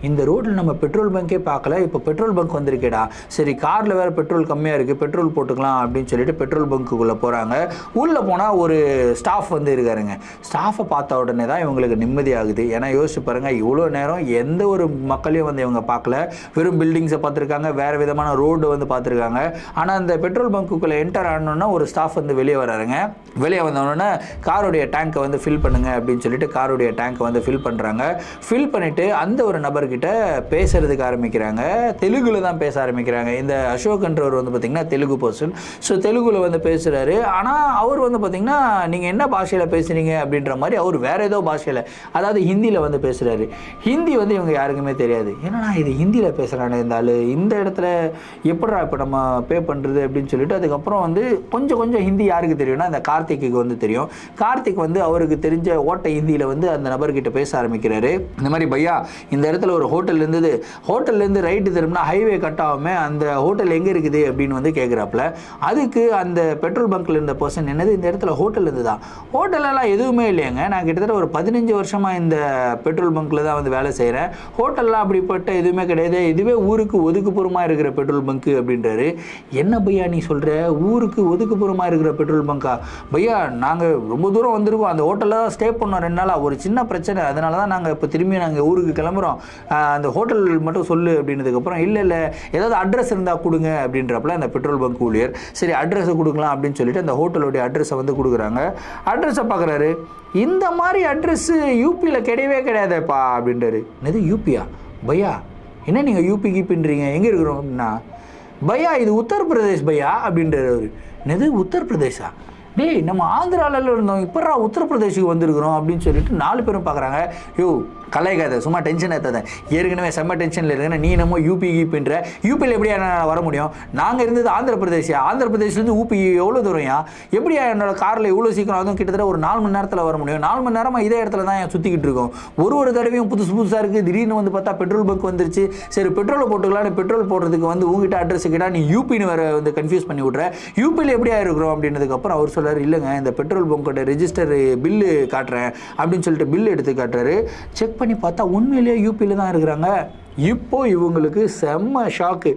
இந்த ரோட்டில் நம்ம பெட்ரோல் பங்கே பார்க்கல, இப்போ பெட்ரோல் பங்க் வந்திருக்கேடா, சரி காரில் வேறு பெட்ரோல் கம்மியாக இருக்குது, பெட்ரோல் போட்டுக்கலாம் அப்படின்னு சொல்லிட்டு பெட்ரோல் பங்க்குள்ளே போகிறாங்க. உள்ளே போனால் ஒரு ஸ்டாஃப் வந்து இருக்காருங்க. ஸ்டாஃபை பார்த்த உடனே தான் இவங்களுக்கு நிம்மதியாகுது. ஏன்னா யோசிச்சு பாருங்கள், இவ்வளோ நேரம் எந்த ஒரு மக்களையும் வந்து இவங்க பார்க்கல, வெறும் பில்டிங்ஸை பார்த்துருக்காங்க, வேறு விதமான ரோடு வந்து பார்த்துருக்காங்க. ஆனால் அந்த பெட்ரோல் பங்க்குள்ளே என்டர் ஆனோன்னா ஒரு ஸ்டாஃப் வந்து வெளியே வராருங்க. வெளியே வந்தோடனே காரோடைய டேங்கை வந்து ஃபில் பண்ணுங்க அப்படின்னு சொல்லிட்டு காரோடைய டேங்கை வந்து ஃபில் பண்ணுறாங்க. ஃபில் பண்ணிவிட்டு அந்த ஒரு நபர்கிட்ட பேசுறதுக்கு ஆரம்பிக்கிறாங்க. தெலுங்கில் தான் பேச ஆரம்பிக்கிறாங்க. இந்த அசோக்ன்றவர் வந்து பார்த்திங்கன்னா தெலுங்கு பர்சன். ஸோ தெலுங்கில் வந்து பேசுகிறாரு. ஆனால் அவர் வந்து பார்த்திங்கன்னா நீங்கள் என்ன பாஷையில் பேசுகிறீங்க அப்படின்ற மாதிரி அவர் வேறு ஏதோ பாஷையில், அதாவது ஹிந்தியில் வந்து பேசுகிறாரு. ஹிந்தி வந்து இவங்க யாருக்குமே தெரியாது. ஏன்னா இது ஹிந்தியில் பேசுகிறானே இந்த ஆள், இந்த இடத்துல எப்படா இப்போ நம்ம பே பண்ணுறது அப்படின்னு சொல்லிட்டு அதுக்கப்புறம் வந்து கொஞ்சம் ஹிந்தி யாருக்கு தெரியும்னா இந்த கார்த்திக்கு வந்து தெரியும். கார்த்திக் வந்து அவருக்கு தெரிஞ்ச ஓட்ட ஹிந்தியில் வந்து அந்த நபர்கிட்ட பேச ஆரம்பிக்கிறாரு. இந்த மாதிரி பையா இந்த இடத்துல ஒரு ஹோட்டல் இருந்தது, ஹோட்டல்லேருந்து ரைட்டு திரும்பினா ஹைவே கட் ஆகாமல் அந்த ஹோட்டல் எங்கே இருக்குது அப்படின்னு வந்து கேட்குறாப்புல. அதுக்கு அந்த பெட்ரோல் பங்க்கில் இருந்த பர்சன் என்னது இந்த இடத்துல ஹோட்டல் இருந்ததா, ஹோட்டலெல்லாம் எதுவுமே இல்லையாங்க, நான் கிட்டத்தட்ட ஒரு 15 வருஷமாக இந்த பெட்ரோல் பங்க்கில் தான் வந்து வேலை செய்கிறேன், ஹோட்டல்லாம் அப்படிப்பட்ட எதுவுமே கிடையாது, இதுவே ஊருக்கு ஒதுக்குப்புறமாக இருக்கிற பெட்ரோல் பங்க்கு அப்படின்றாரு. என்ன பையா நீ சொல்கிற, ஊருக்கு ஒதுக்குப்புறமாக இருக்கிற பெட்ரோல் பங்கா? பையா நாங்கள் ரொம்ப தூரம் வந்திருக்கோம், அந்த ஹோட்டலில் தான் ஸ்டே பண்ணோம் 2 நாளாக, ஒரு சின்ன பிரச்சனை, அதனால தான் நாங்கள் இப்போ திரும்பி நாங்கள் ஊருக்கு கிளம்புறோம், அந்த ஹோட்டல் மட்டும் சொல்லு அப்படின்றதுக்கப்புறம் இல்லை ஏதாவது அட்ரஸ் இருந்தால் கொடுங்க அப்படின்றப்பல அந்த பெட்ரோல் பங்க் ஊழியர் சரி அட்ரஸை கொடுக்கலாம் அப்படின்னு சொல்லிட்டு அந்த ஹோட்டலுடைய அட்ரஸை வந்து கொடுக்குறாங்க. அட்ரஸை பார்க்குறாரு, இந்த மாதிரி அட்ரஸ்ஸு யூபியில் கிடையவே கிடையாதுப்பா அப்படின்றாரு. என்னது யூபியா பையா, என்ன நீங்கள் யூபி கீப்பின்றீங்க, எங்கே இருக்கிறோம் அப்படின்னா, பையா இது உத்தரப்பிரதேஷ் பையா அப்படின்றாரு அவர். என்னது உத்தரப்பிரதேஷா, டேய் நம்ம ஆந்திராவில் இருந்தோம், இப்போரா உத்தரப்பிரதேஷுக்கு வந்திருக்கிறோம் அப்படின்னு சொல்லிட்டு 4 பேரும் பார்க்குறாங்க. யோ கலைக்காத, சும்மா டென்ஷன் ஏற்றாத, ஏற்கனவே செம்ம டென்ஷனில் இருக்குன்னா நீ நம்ம யூபி கீப்பின்ற, யூபியில் எப்படியா வர முடியும், நாங்கள் இருந்தது ஆந்திரப்பிரதேஷா, ஆந்திரப்பிரதேஷ்லேருந்து ஊபி எவ்வளோ தூரம்யா, எப்படியா என்னோட காரில் இவ்வளோ சீக்கிரம், அதுவும் கிட்டத்தட்ட ஒரு 4 மணி நேரத்தில் வர முடியும், 4 மணி நேரமாக இதே இடத்துல தான் சுற்றிக்கிட்டு இருக்கோம், ஒரு தடவையும் புதுசாக இருக்குது, திடீர்னு வந்து பார்த்தா பெட்ரோல் பங்க் வந்துருச்சு, சரி பெட்ரோலை போட்டுக்கலான்னு பெட்ரோல் போடுறதுக்கு வந்து உங்ககிட்ட அட்ரஸ் கேட்டால் நீ யூபின்னு வேறு வந்து கன்ஃபியூஸ் பண்ணி விட்ற, யூபியில் எப்படியா இருக்கிறோம் அப்படின்றதுக்கப்புறம் அவர் சொல்கிறார், இல்லைங்க இந்த பெட்ரோல் பங்கோட ரெஜிஸ்டர் பில்லு காட்டுறேன் அப்படின்னு சொல்லிட்டு பில்லு எடுத்து காட்டுறாரு. செக் பண்ணி பார்த்தா உண்மையிலேயே யூபியில் தான் இருக்கிறாங்க. இப்போ இவங்களுக்கு செம்ம ஷாக்கு,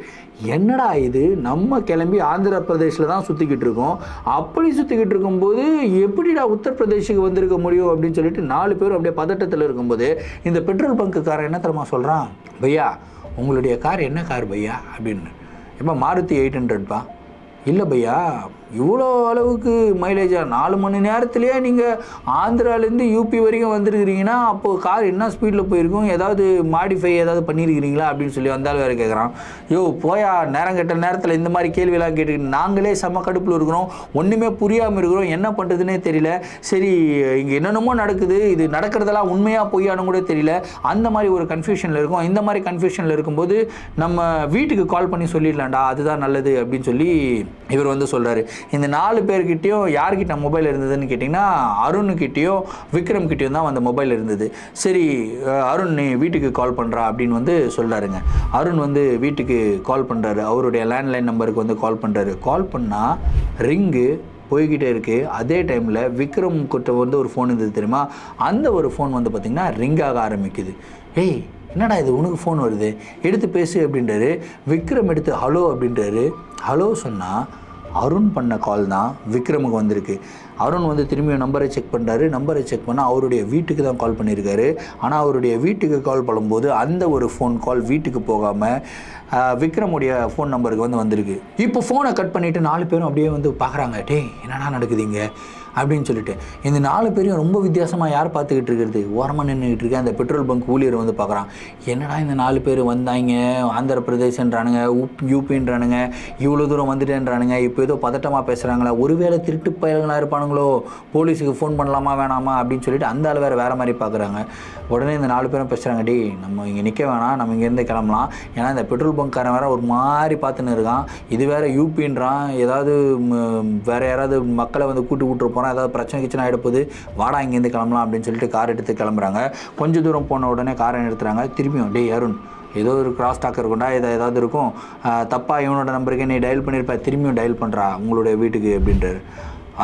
என்னடா இது நம்ம கிளம்பி ஆந்திர பிரதேஷில் தான் சுற்றிக்கிட்டு இருக்கோம், அப்படி சுற்றிக்கிட்டு இருக்கும்போது எப்படிடா உத்தரப்பிரதேஷுக்கு வந்திருக்க முடியும் அப்படின்னு சொல்லிட்டு 4 பேரும் அப்படியே பதட்டத்தில் இருக்கும்போது இந்த பெட்ரோல் பங்க்குக்காரன் என்ன தெரியுமா சொல்கிறான், பையா உங்களுடைய கார் என்ன கார் பையா அப்படின்னு. இப்போ மாருதி 800பா. இல்லை பையா இவ்வளோ அளவுக்கு மைலேஜா, 4 மணி நேரத்துலேயே நீங்கள் ஆந்திராலேருந்து யூபி வரைக்கும் வந்துருக்கிறீங்கன்னா அப்போது கார் என்ன ஸ்பீடில் போயிருக்கும், ஏதாவது மாடிஃபை ஏதாவது பண்ணியிருக்கிறீங்களா அப்படின்னு சொல்லி வந்தாலும் வேறு கேட்குறான். யோ போயா, நேரம் கெட்ட நேரத்தில் இந்த மாதிரி கேள்வியெல்லாம் கேட்டுக்கிட்டு நாங்களே செம்ம கடுப்பில் இருக்கிறோம், ஒன்றுமே புரியாமல் இருக்கிறோம், என்ன பண்ணுறதுனே தெரியல, சரி இங்கே என்னென்னமோ நடக்குது, இது நடக்கிறதெல்லாம் உண்மையாக பொய்யானு கூட தெரியல, அந்த மாதிரி ஒரு கன்ஃபியூஷனில் இருக்கும். இந்த மாதிரி கன்ஃபியூஷனில் இருக்கும்போது நம்ம வீட்டுக்கு கால் பண்ணி சொல்லிடலாம்டா, அதுதான் நல்லது அப்படின்னு சொல்லி இவர் வந்து சொல்கிறாரு. இந்த 4 பேர்கிட்டையும் யார்கிட்ட மொபைல் இருந்ததுன்னு கேட்டிங்கன்னா அருண்கிட்டையும் விக்ரம்கிட்டையும் தான் அந்த மொபைல் இருந்தது. சரி அருண் நீ வீட்டுக்கு கால் பண்ணுறா அப்படின்னு வந்து சொல்கிறாருங்க. அருண் வந்து வீட்டுக்கு கால் பண்ணுறாரு, அவருடைய லேண்ட்லைன் நம்பருக்கு வந்து கால் பண்ணுறாரு. கால் பண்ணால் ரிங்கு போய்கிட்டே இருக்குது. அதே டைமில் விக்ரம் கிட்ட வந்து ஒரு ஃபோன் இருந்தது தெரியுமா, அந்த ஒரு ஃபோன் வந்து பார்த்திங்கன்னா ரிங் ஆக ஆரம்பிக்குது. ஏய் என்னடா இது உனக்கு ஃபோன் வருது, எடுத்து பேசு அப்படின்றாரு. விக்ரம் எடுத்து ஹலோ அப்படின்றாரு. ஹலோ சொன்னால் அருண் பண்ண கால் தான் விக்ரமுக்கு வந்திருக்கு. அருண் வந்து திரும்பியும் நம்பரை செக் பண்ணுறாரு. நம்பரை செக் பண்ணால் அவருடைய வீட்டுக்கு தான் கால் பண்ணியிருக்காரு. ஆனால் அவருடைய வீட்டுக்கு கால் பண்ணும்போது அந்த ஒரு ஃபோன் கால் வீட்டுக்கு போகாமல் விக்ரமுடைய ஃபோன் நம்பருக்கு வந்து வந்திருக்கு. இப்போ ஃபோனை கட் பண்ணிவிட்டு 4 பேரும் அப்படியே வந்து பார்க்குறாங்க, டேய் என்னடா நடக்குதுங்க அப்படின்னு சொல்லிட்டு. இந்த 4 பேரையும் ரொம்ப வித்தியாசமாக யார் பார்த்துக்கிட்டு இருக்கிறது, ஓரமாக நின்றுக்கிட்டு இருக்கேன். அந்த பெட்ரோல் பங்க் ஊழியர் வந்து பார்க்குறான், என்னடா இந்த 4 பேர் வந்தாங்க, ஆந்திர பிரதேசன்றானுங்க, யூபின்றானுங்க, இவ்வளோ தூரம் வந்துட்டேன்றானுங்க, இப்போ ஏதோ பதட்டமாக பேசுகிறாங்களா, ஒருவேளை திருட்டு பயல்களாக இருப்பானுங்களோ, போலீஸுக்கு ஃபோன் பண்ணலாமா வேணாமா அப்படின்னு சொல்லிட்டு அந்த ஆள் வேறு மாதிரி பார்க்குறாங்க. உடனே இந்த 4 பேரும் பேசுகிறாங்க, டே நம்ம இங்கே நிற்க வேணாம், நம்ம இங்கேருந்து கிளம்பலாம், ஏன்னா இந்த பெட்ரோல் பங்க்காரன் வேறு ஒரு மாதிரி பார்த்துன்னு இருக்கான், இது வேறு யூபின்றான், ஏதாவது வேறு யாராவது மக்களை வந்து கூட்டு போகிறான், ஏதாவது பிரச்சனை கிச்சனை ஆகிடப்போது, வாடா இங்கேருந்து கிளம்பலாம் அப்படின்னு சொல்லிட்டு கார் எடுத்து கிளம்புறாங்க. கொஞ்சம் தூரம் போன உடனே காரை நிறுத்துறாங்க. திரும்பியும் டே அருண் ஏதோ ஒரு கிராஸ் டாக் இருக்கும்டா, ஏதாவது இருக்கும், தப்பாக இவனோட நம்பருக்கு நீ டயல் பண்ணியிருப்ப, திரும்பியும் டயல் பண்ணுறா உங்களுடைய வீட்டுக்கு அப்படின்றாரு.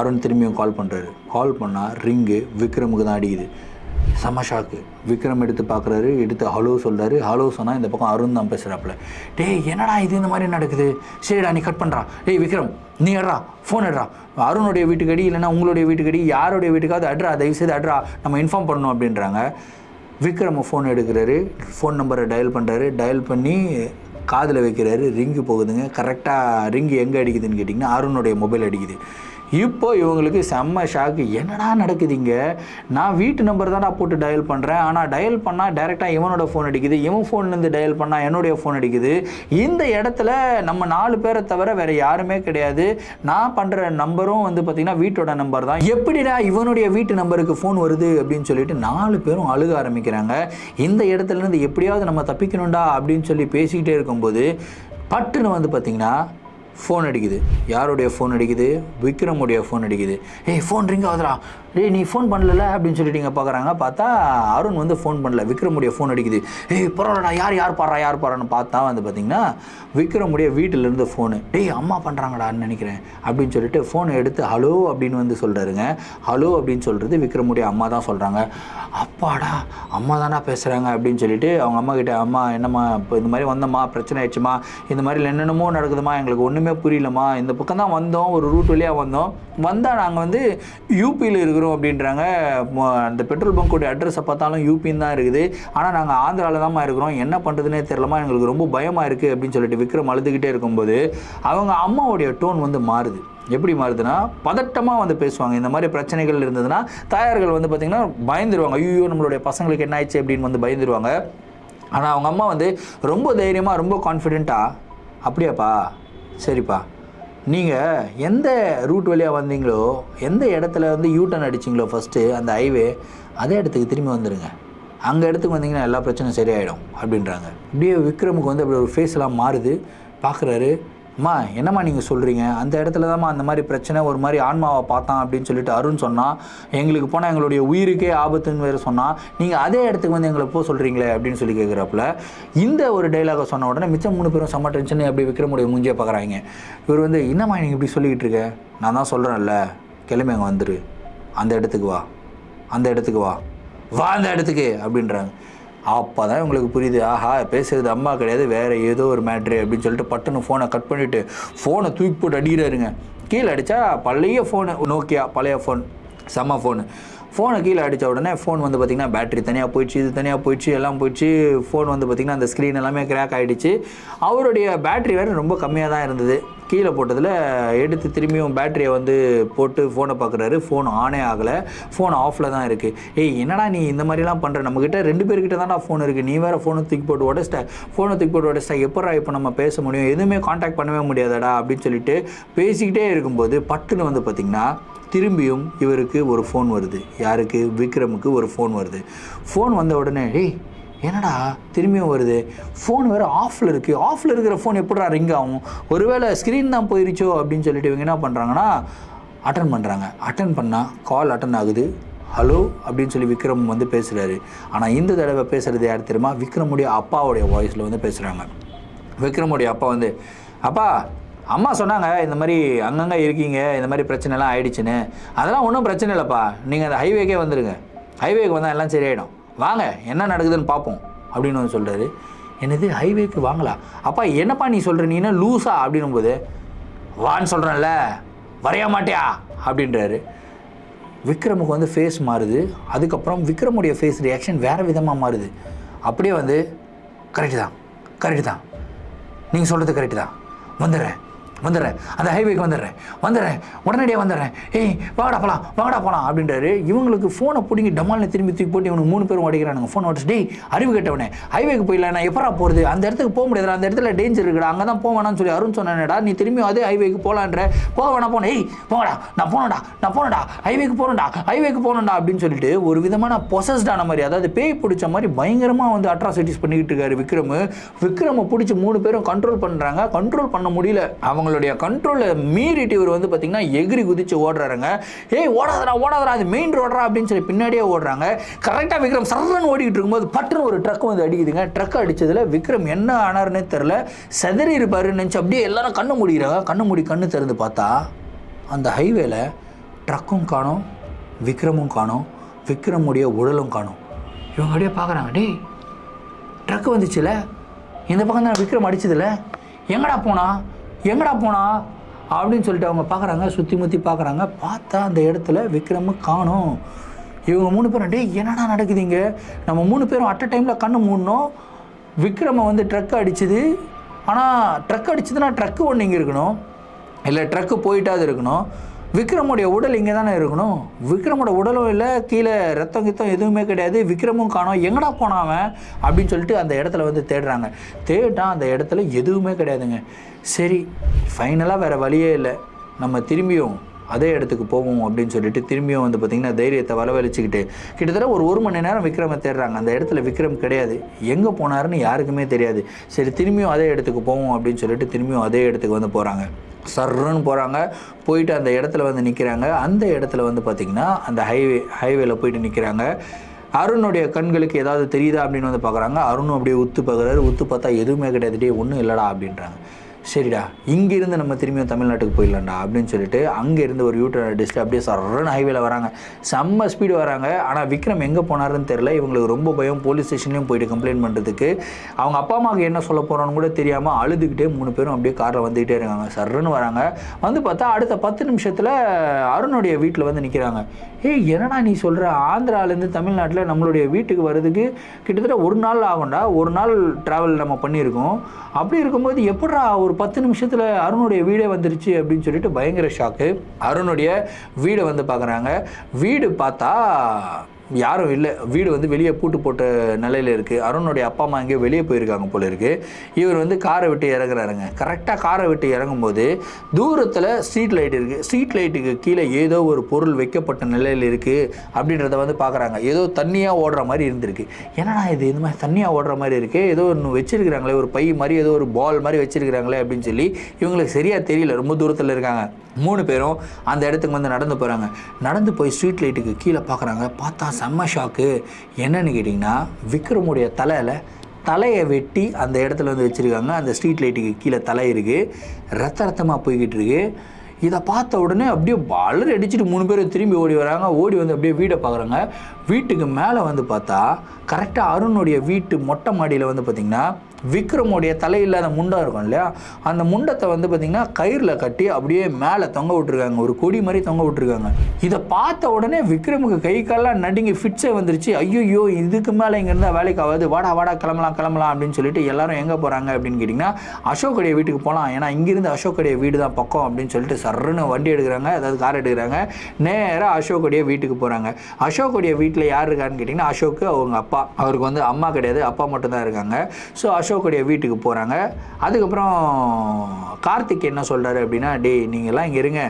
அருண் திரும்பியும் கால் பண்ணுறாரு. கால் பண்ணால் ரிங்கு விக்ரமுக்கு தான் அடிக்குது. செம்ம ஷாக்கு. விக்ரம் எடுத்து பார்க்குறாரு, எடுத்து ஹலோ சொல்கிறாரு. ஹலோ சொன்னால் இந்த பக்கம் அருண் தான் பேசுகிறாப்புல. டேய் என்னடா இது இந்த மாதிரி நடக்குது, சரிடா நீ கட் பண்ணுறா, டேய் விக்ரம் நீ எடுறா ஃபோன் எடுறா, அருணுடைய வீட்டுக்கு அடி இல்லைன்னா உங்களுடைய வீட்டுக்கு அடி, யாருடைய வீட்டுக்காவது அட்ரா, தயவுசெய்து அட்ரா, நம்ம இன்ஃபார்ம் பண்ணணும் அப்படின்றாங்க. விக்ரம் ஃபோன் எடுக்கிறாரு, ஃபோன் நம்பரை டயல் பண்ணுறாரு. டயல் பண்ணி காதில் வைக்கிறாரு. ரிங்கு போகுதுங்க. கரெக்டாக ரிங்கு எங்கே அடிக்குதுன்னு கேட்டிங்கன்னா அருணுடைய மொபைல் அடிக்குது. இப்போ இவங்களுக்கு செம்ம ஷாக்கு. என்னடா நடக்குதுங்க, நான் வீட்டு நம்பர் தான்டா போட்டு டயல் பண்ணுறேன், ஆனால் டயல் பண்ணால் டைரெக்டாக இவனோட ஃபோன் அடிக்குது, இவன் ஃபோன்லேருந்து டயல் பண்ணால் என்னுடைய ஃபோன் அடிக்குது. இந்த இடத்துல நம்ம 4 பேரை தவிர வேறு யாருமே கிடையாது. நான் பண்ணுற நம்பரும் வந்து பார்த்திங்கன்னா வீட்டோட நம்பர் தான். எப்படிடா இவனுடைய வீட்டு நம்பருக்கு ஃபோன் வருது அப்படின்னு சொல்லிட்டு 4 பேரும் அழுக ஆரம்பிக்கிறாங்க. இந்த இடத்துலேருந்து எப்படியாவது நம்ம தப்பிக்கணும்டா அப்படின்னு சொல்லி பேசிக்கிட்டே இருக்கும்போது பட்டுன்னு வந்து பார்த்திங்கன்னா ஃபோன் அடிக்குது. யாருடைய ஃபோன் அடிக்குது? விக்ரமுடைய ஃபோன் அடிக்குது. ஏய் ஃபோன் ரிங் ஆகுதுடா, டேய் நீ ஃபோன் பண்ணல அப்படின்னு சொல்லிட்டு இங்கே பார்க்குறாங்க. பார்த்தா அருண் வந்து ஃபோன் பண்ணல, விக்ரமுடைய ஃபோன் அடிக்குது. ஏய் பரவாயில்லடா, யார் பாடுறான்னு பார்த்தா வந்து பார்த்திங்கன்னா விக்ரமுடைய வீட்டிலேருந்து ஃபோனு. டேய் அம்மா பண்ணுறாங்கடான்னு நினைக்கிறேன் அப்படின்னு சொல்லிட்டு ஃபோனை எடுத்து ஹலோ அப்படின்னு வந்து சொல்கிறாருங்க. ஹலோ அப்படின்னு சொல்கிறது விக்ரமுடைய அம்மா தான் சொல்கிறாங்க. அப்பாடா அம்மா தானா பேசுகிறாங்க அப்படின்னு சொல்லிட்டு அவங்க அம்மா கிட்டே, அம்மா என்னம்மா இப்போ இந்த மாதிரி வந்தம்மா, பிரச்சனை ஆயிடுச்சுமா, இந்த மாதிரி என்னென்னமோ நடக்குதுமா, எங்களுக்கு ஒன்றுமே புரியலம்மா, இந்த பக்கம் தான் வந்தோம், ஒரு ரூட் வழியாக வந்தால் நாங்கள் வந்து யூபியில் இருக்கிறோம் அப்படின்றாங்க. அந்த பெட்ரோல் பங்க்கோடைய அட்ரஸை பார்த்தாலும் யூபின்னு தான் இருக்குது, ஆனால் நாங்கள் ஆந்திராவில் தான்மா இருக்கிறோம், என்ன பண்ணுறதுனே தெரியலமா, எங்களுக்கு ரொம்ப பயமாக இருக்குது அப்படின்னு சொல்லிட்டு விக்ரம் அழுதுகிட்டே இருக்கும்போது அவங்க அம்மாவுடைய டோன் வந்து மாறுது. எப்படி மாறுதுன்னா பதட்டமாக வந்து பேசுவாங்க. இந்த மாதிரி பிரச்சனைகள் இருந்ததுன்னா தாயார்கள் வந்து பார்த்திங்கன்னா பயந்துருவாங்க. ஐயோ நம்மளுடைய பசங்களுக்கு என்ன ஆயிடுச்சு அப்படின்னு வந்து பயந்துருவாங்க. ஆனால் அவங்க அம்மா வந்து ரொம்ப தைரியமாக, ரொம்ப கான்ஃபிடென்ட்டாக, அப்படியாப்பா சரிப்பா, நீங்கள் எந்த ரூட் வழியாக வந்தீங்களோ, எந்த இடத்துல வந்து யூட்டர்ன் அடிச்சிங்களோ ஃபஸ்ட்டு அந்த ஹைவே, அதே இடத்துக்கு திரும்பி வந்துடுங்க, அங்கே இடத்துக்கு வந்தீங்கன்னா எல்லா பிரச்சனையும் சரியாயிடும் அப்படின்றாங்க. இப்படியே விக்ரமுக்கு வந்து அப்படி ஒரு ஃபேஸ்லாம் மாறுது. பார்க்குறாரு, அம்மா என்னம்மா நீங்கள் சொல்கிறீங்க, அந்த இடத்துல தான்மா அந்த மாதிரி பிரச்சனை, ஒரு மாதிரி ஆன்மாவை பார்த்தான் அப்படின்னு சொல்லிட்டு அருண் சொன்னால், எங்களுக்கு போனால் எங்களுடைய உயிருக்கே ஆபத்துன்னு வேறு சொன்னால், நீங்கள் அதே இடத்துக்கு வந்து எங்களை போக சொல்கிறீங்களே அப்படின்னு சொல்லி கேட்குறாப்புல. இந்த ஒரு டைலாகை சொன்ன உடனே மிச்சம் 3 பேரும் செம்ம டென்ஷன் அப்படி விக்ரமுடைய மூஞ்சியை பார்க்குறாங்க. இவர் வந்து என்னம்மா நீங்கள் இப்படி சொல்லிக்கிட்டு இருக்க, நான் தான் சொல்கிறேன்ல, கிளம்பி அங்கே வந்துரு, அந்த இடத்துக்கு வா, அந்த இடத்துக்கு வா, வா அந்த இடத்துக்கு அப்படின்றாங்க. அப்போ தான் உங்களுக்கு புரியுது, ஆஹா பேசுகிறது அம்மா கிடையாது, வேறு ஏதோ ஒரு மேட்ரு அப்படின்னு சொல்லிட்டு பட்டுன்னு ஃபோனை கட் பண்ணிவிட்டு ஃபோனை தூக்கி போட்டு அடிக்கிறாருங்க. கீழே அடித்தா பழைய ஃபோனு, நோக்கியா பழைய ஃபோன், செம்ம ஃபோனை கீழே அடித்த உடனே ஃபோன் வந்து பார்த்திங்கன்னா பேட்டரி தனியாக போயிடுச்சு, இது தனியாக போயிடுச்சு, எல்லாம் போயிடுச்சு. ஃபோன் வந்து பார்த்திங்கன்னா அந்த ஸ்க்ரீன் எல்லாமே கிராக் ஆகிடுச்சு. அவருடைய பேட்டரி வேறு ரொம்ப கம்மியாக தான் இருந்தது. கீழே போட்டதில் எடுத்து திரும்பியும் பேட்டரியை வந்து போட்டு ஃபோனை பார்க்குறாரு. ஃபோன் ஆனே ஆகலை, ஃபோன் ஆஃபில் தான் இருக்குது. ஏய் என்னடா நீ இந்த மாதிரிலாம் பண்ணுற, நம்மக்கிட்ட 2 பேர்கிட்ட தான்டா ஃபோன் இருக்குது, நீ வேறு ஃபோனை தூக்கி போட்டு உடச்சிட்டா எப்படா இப்போ நம்ம பேச முடியும், எதுவுமே காண்டாக்ட் பண்ணவே முடியாதடா அப்படின்னு சொல்லிட்டு பேசிக்கிட்டே இருக்கும்போது பட்டுன்னு வந்து பார்த்திங்கன்னா திரும்பியும் இவருக்கு ஒரு ஃபோன் வருது. யாருக்கு? விக்ரமுக்கு ஒரு ஃபோன் வருது. ஃபோன் வந்த உடனே ஏய் என்னடா திரும்பியும் வருது, ஃபோன் வேறு ஆஃபில் இருக்குது, ஆஃபில் இருக்கிற ஃபோன் எப்படா ரிங் ஆகும், ஒருவேளை ஸ்க்ரீன் தான் போயிருச்சோ அப்படின்னு சொல்லிட்டு இவங்க என்ன பண்ணுறாங்கன்னா அட்டன் பண்ணுறாங்க. அட்டன் பண்ணால் கால் அட்டன் ஆகுது. ஹலோ அப்படின்னு சொல்லி விக்ரம் வந்து பேசுகிறாரு. ஆனால் இந்த தடவை பேசுகிறது யார் தெரியுமா? விக்ரமுடைய அப்பாவுடைய வாய்ஸில் வந்து பேசுகிறாங்க. விக்ரமுடைய அப்பா வந்து, அப்பா அம்மா சொன்னாங்க இந்த மாதிரி அங்கங்கே இருக்கீங்க, இந்த மாதிரி பிரச்சனைலாம் ஆகிடுச்சுன்னு, அதெல்லாம் ஒன்றும் பிரச்சனை இல்லைப்பா, நீங்கள் அந்த ஹைவேக்கே வந்துடுங்க, ஹைவேக்கு வந்தால் எல்லாம் சரியாயிடும், வாங்க என்ன நடக்குதுன்னு பார்ப்போம் அப்படின்னு வந்து சொல்கிறாரு. என்னது ஹைவேக்கு வாங்கலாம்? அப்பா என்னப்பா நீ சொல்கிற, நீ என்ன லூஸா அப்படின்னும் போது, வான்னு சொல்கிறேன்ல வரைய மாட்டியா அப்படின்றாரு. விக்ரமுக்கு வந்து ஃபேஸ் மாறுது. அதுக்கப்புறம் விக்ரமுடைய ஃபேஸ் ரியாக்ஷன் வேறு விதமாக மாறுது. அப்படியே வந்து கரெக்டு தான், நீங்கள் சொல்கிறது கரெக்டு தான், வந்துடுறேன், அந்த ஹைவேக்கு வந்துடுறேன், உடனடியாக வந்துடுறேன், ஏய் வாங்கடா போகலாம் அப்படின்றாரு. இவங்களுக்கு ஃபோனை பிடிங்கி டமால்னு திரும்பி தூக்கி போட்டு இவனுக்கு 3 பேரும் உடைக்கிறானுங்க. ஃபோன் உடச்சு, டேய் அறிவு கேட்டவனே, ஹைவேக்கு போயிடலாம், நான் எப்படா போகிறது, அந்த இடத்துக்கு போக முடியாது, அந்த இடத்துல டேஞ்சர் இருக்குடா, அங்கே தான் போவேணான்னு சொல்லி அருண் சொன்னானேடா, நீ திரும்பி அதே ஹைவேக்கு போகலான்ற, போக வேணாம் போனேன், ஏய் போங்கடா, நான் போனேன்டா ஹைவேக்கு போகணும்டா அப்படின்னு சொல்லிட்டு ஒரு விதமான பொசஸ்டான மாதிரி, அதாவது பேய் பிடிச்ச மாதிரி பயங்கரமாக வந்து அட்ராசிட்டிஸ் பண்ணிக்கிட்டு இருக்காரு விக்ரமை பிடிச்சி 3 பேரும் கண்ட்ரோல் பண்ணுறாங்க. கண்ட்ரோல் பண்ண முடியல, அவங்களுடைய கண்ட்ரோலை மீறிட்டு இவர் வந்து பார்த்தீங்கன்னா எகிரி குதிச்சு ஓடுறாருங்க. ஏய் ஓடாதரா அது மெயின் ரோடரா அப்படின்னு சொல்லி பின்னாடியே ஓடுறாங்க. கரெக்டாக விக்ரம் சர்றன்னு ஓடிக்கிட்டு இருக்கும்போது பட்டுன்னு ஒரு ட்ரக் வந்து அடிக்குதுங்க. ட்ரக் அடிச்சதுல விக்ரம் என்ன ஆனாருன்னே தெரில, செதறி இருப்பாருன்னு நினச்சி அப்படியே எல்லாரும் கண்ணு திறந்து பார்த்தா அந்த ஹைவேல ட்ரக்கும் காணோம், விக்ரமும் காணோம், விக்ரமுடைய உடலும் காணோம். இவங்க அப்படியே பார்க்குறாங்க, டேய் ட்ரக்கு வந்துச்சுல, இந்த பக்கம் தான் விக்ரம் அடிச்சதில்ல, எங்கடா போனா அப்படின்னு சொல்லிட்டு அவங்க பார்க்குறாங்க. சுற்றி முற்றி பார்க்குறாங்க. பார்த்தா அந்த இடத்துல விக்ரமு காணோம். இவங்க 3 பேரும், டே என்னடா நடக்குதுங்க, நம்ம 3 பேரும் அட் அ டைமில் கண்ணு மூடணும். விக்ரமை வந்து ட்ரக்கு அடிச்சுது. ஆனால் ட்ரக் அடிச்சதுன்னா ட்ரக்கு ஒன்று இங்கே இருக்கணும், இல்லை ட்ரக்கு போயிட்டாது இருக்கணும். விக்ரமுடைய உடல் இங்கே தானே இருக்கணும். விக்ரமோட உடலும் இல்லை, கீழே ரத்தம் கித்தம் எதுவுமே கிடையாது. விக்ரமும் காணோம். எங்கடா போனாவன் அப்படின்னு சொல்லிட்டு அந்த இடத்துல வந்து தேடுறாங்க. தேட்டா அந்த இடத்துல எதுவுமே கிடையாதுங்க. சரி, ஃபைனலாக வேறு வழியே இல்லை, நம்ம திரும்பியும் அதே இடத்துக்கு போவோம் அப்படின்னு சொல்லிட்டு திரும்பியும் வந்து பார்த்திங்கன்னா தைரியத்தை வரவழைச்சிக்கிட்டு கிட்டத்தட்ட ஒரு மணி நேரம் விக்ரமை தேடுறாங்க. அந்த இடத்துல விக்ரம் கிடையாது. எங்கே போனாருன்னு யாருக்குமே தெரியாது. சரி, திரும்பியும் அதே இடத்துக்கு போவோம் அப்படின்னு சொல்லிட்டு திரும்பியும் அதே இடத்துக்கு வந்து போகிறாங்க. சர்ன்னு போகிறாங்க. போயிட்டு அந்த இடத்துல வந்து நிற்கிறாங்க. அந்த இடத்துல வந்து பார்த்திங்கன்னா அந்த ஹைவேல போயிட்டு நிற்கிறாங்க. அருணுடைய கண்களுக்கு ஏதாவது தெரியுதா அப்படின்னு வந்து பார்க்குறாங்க. அருணும் அப்படியே உத்து பார்க்குறாரு. உத்து பார்த்தா எதுவுமே கிடையாது. டே ஒன்றும் இல்லைடா அப்படின்றாங்க. சரிடா, இங்கேருந்து நம்ம திரும்பியும் தமிழ்நாட்டுக்கு போயிடலாம்டா அப்படின்னு சொல்லிட்டு அங்கேருந்து ஒரு யூட்டர்ன் அடிச்சுட்டு அப்படியே சர்றன்னு ஹைவேல வராங்க. செம்ம ஸ்பீடு வராங்க. ஆனால் விக்ரம் எங்கே போனாருன்னு தெரில. இவங்களுக்கு ரொம்ப பயம். போலீஸ் ஸ்டேஷன்லேயும் போயிட்டு கம்ப்ளைண்ட் பண்ணுறதுக்கு. அவங்க அப்பா அம்மாவுக்கு என்ன சொல்ல போகிறான்னு கூட தெரியாமல் அழுதுகிட்டே 3 பேரும் அப்படியே காரில் வந்துகிட்டே இருக்காங்க. சர்றன்னு வராங்க. வந்து பார்த்தா அடுத்த 10 நிமிஷத்தில் அருணுடைய வீட்டில் வந்து நிற்கிறாங்க. ஏய் என்னடா நீ சொல்கிற, ஆந்திராவிலேருந்து தமிழ்நாட்டில் நம்மளுடைய வீட்டுக்கு வர்றதுக்கு கிட்டத்தட்ட 1 நாள் ஆகும்டா, 1 நாள் ட்ராவல் நம்ம பண்ணியிருக்கோம். அப்படி இருக்கும்போது எப்படா ஒரு 10 நிமிஷத்தில் அருணுடைய வீடே வந்துருச்சு அப்படின்னு சொல்லிட்டு பயங்கர ஷாக்கு. அருணுடைய வீடை வந்து பார்க்குறாங்க. வீடு பார்த்தா யாரும் இல்லை. வீடு வந்து வெளியே பூட்டு போட்ட நிலையில் இருக்குது. அருணுடைய அப்பா அம்மா எங்கேயோ வெளியே போயிருக்காங்க போல இருக்குது. இவர் வந்து காரை விட்டு இறங்குறாருங்க. கரெக்டாக காரை விட்டு இறங்கும்போது தூரத்தில் ஸ்ட்ரீட் லைட் இருக்குது. ஸ்ட்ரீட் லைட்டுக்கு கீழே ஏதோ ஒரு பொருள் வைக்கப்பட்ட நிலையில் இருக்குது அப்படின்றத வந்து பார்க்குறாங்க. ஏதோ தண்ணியாக ஓடுற மாதிரி இருந்திருக்கு. என்னடா இது இந்த மாதிரி தண்ணியாக ஓடுற மாதிரி இருக்குது, ஏதோ ஒன்று வச்சிருக்கிறாங்களே, ஒரு பை மாதிரி ஏதோ ஒரு பால் மாதிரி வச்சிருக்கிறாங்களே அப்படின்னு சொல்லி இவங்களுக்கு சரியாக தெரியல. ரொம்ப தூரத்தில் இருக்காங்க. 3 பேரும் அந்த இடத்துக்கு வந்து நடந்து போகிறாங்க. நடந்து போய் ஸ்ட்ரீட் லைட்டுக்கு கீழே பார்க்குறாங்க. பார்த்தா செம்ம ஷாக்கு. என்னன்னு கேட்டிங்கன்னா விக்ரமுடைய தலையை வெட்டி அந்த இடத்துல வந்து வச்சுருக்காங்க. அந்த ஸ்ட்ரீட் லைட்டுக்கு கீழே தலை இருக்குது. ரத்தமாக போய்கிட்டு இருக்கு. இதை பார்த்த உடனே அப்படியே அலறி அடிச்சுட்டு 3 பேர் திரும்பி ஓடி வராங்க. ஓடி வந்து அப்படியே வீடை பார்க்குறாங்க. வீட்டுக்கு மேலே வந்து பார்த்தா கரெக்டாக அருணுடைய வீட்டு மொட்டை மாடியில் வந்து பார்த்திங்கன்னா விக்ரமுடைய தலையில்லாத முண்டா இருக்கும் இல்லையா, அந்த முண்டத்தை வந்து பார்த்திங்கன்னா கயிறில் கட்டி அப்படியே மேலே தொங்க விட்டுருக்காங்க. ஒரு கொடி மாதிரி தொங்க விட்டுருக்காங்க. இதை பார்த்த உடனே விக்ரமுக்கு கை காலெலாம் நடுங்கி ஃபிட்ஸே வந்துருச்சு. ஐயோ இதுக்கு மேலே இங்கே இருந்தால் வேலைக்கு ஆகாது, வாடா கிளம்பலாம் அப்படின்னு சொல்லிட்டு எல்லாரும் எங்கே போகிறாங்க அப்படின்னு கேட்டிங்கன்னா அசோக்குடைய வீட்டுக்கு போகலாம். ஏன்னா இங்கேருந்து அசோக்குடைய வீடு தான் பக்கம் அப்படின்னு சொல்லிட்டு சர்ன்னு வண்டி எடுக்கிறாங்க, அதாவது கார் எடுக்கிறாங்க. நேராக அசோக்குடைய வீட்டுக்கு போகிறாங்க. அசோக்குடைய வீட்டில் யார் இருக்காருன்னு கேட்டிங்கன்னா அசோக்கு அவங்க அப்பா. அவருக்கு வந்து அம்மா கிடையாது, அப்பா மட்டும்தான் இருக்காங்க. ஸோ அசோக்குடைய வீட்டுக்கு போகிறாங்க. அதுக்கப்புறம் கார்த்திக் என்ன சொல்கிறாரு அப்படின்னா, டேய் நீங்கள்லாம் இங்கே இருங்க,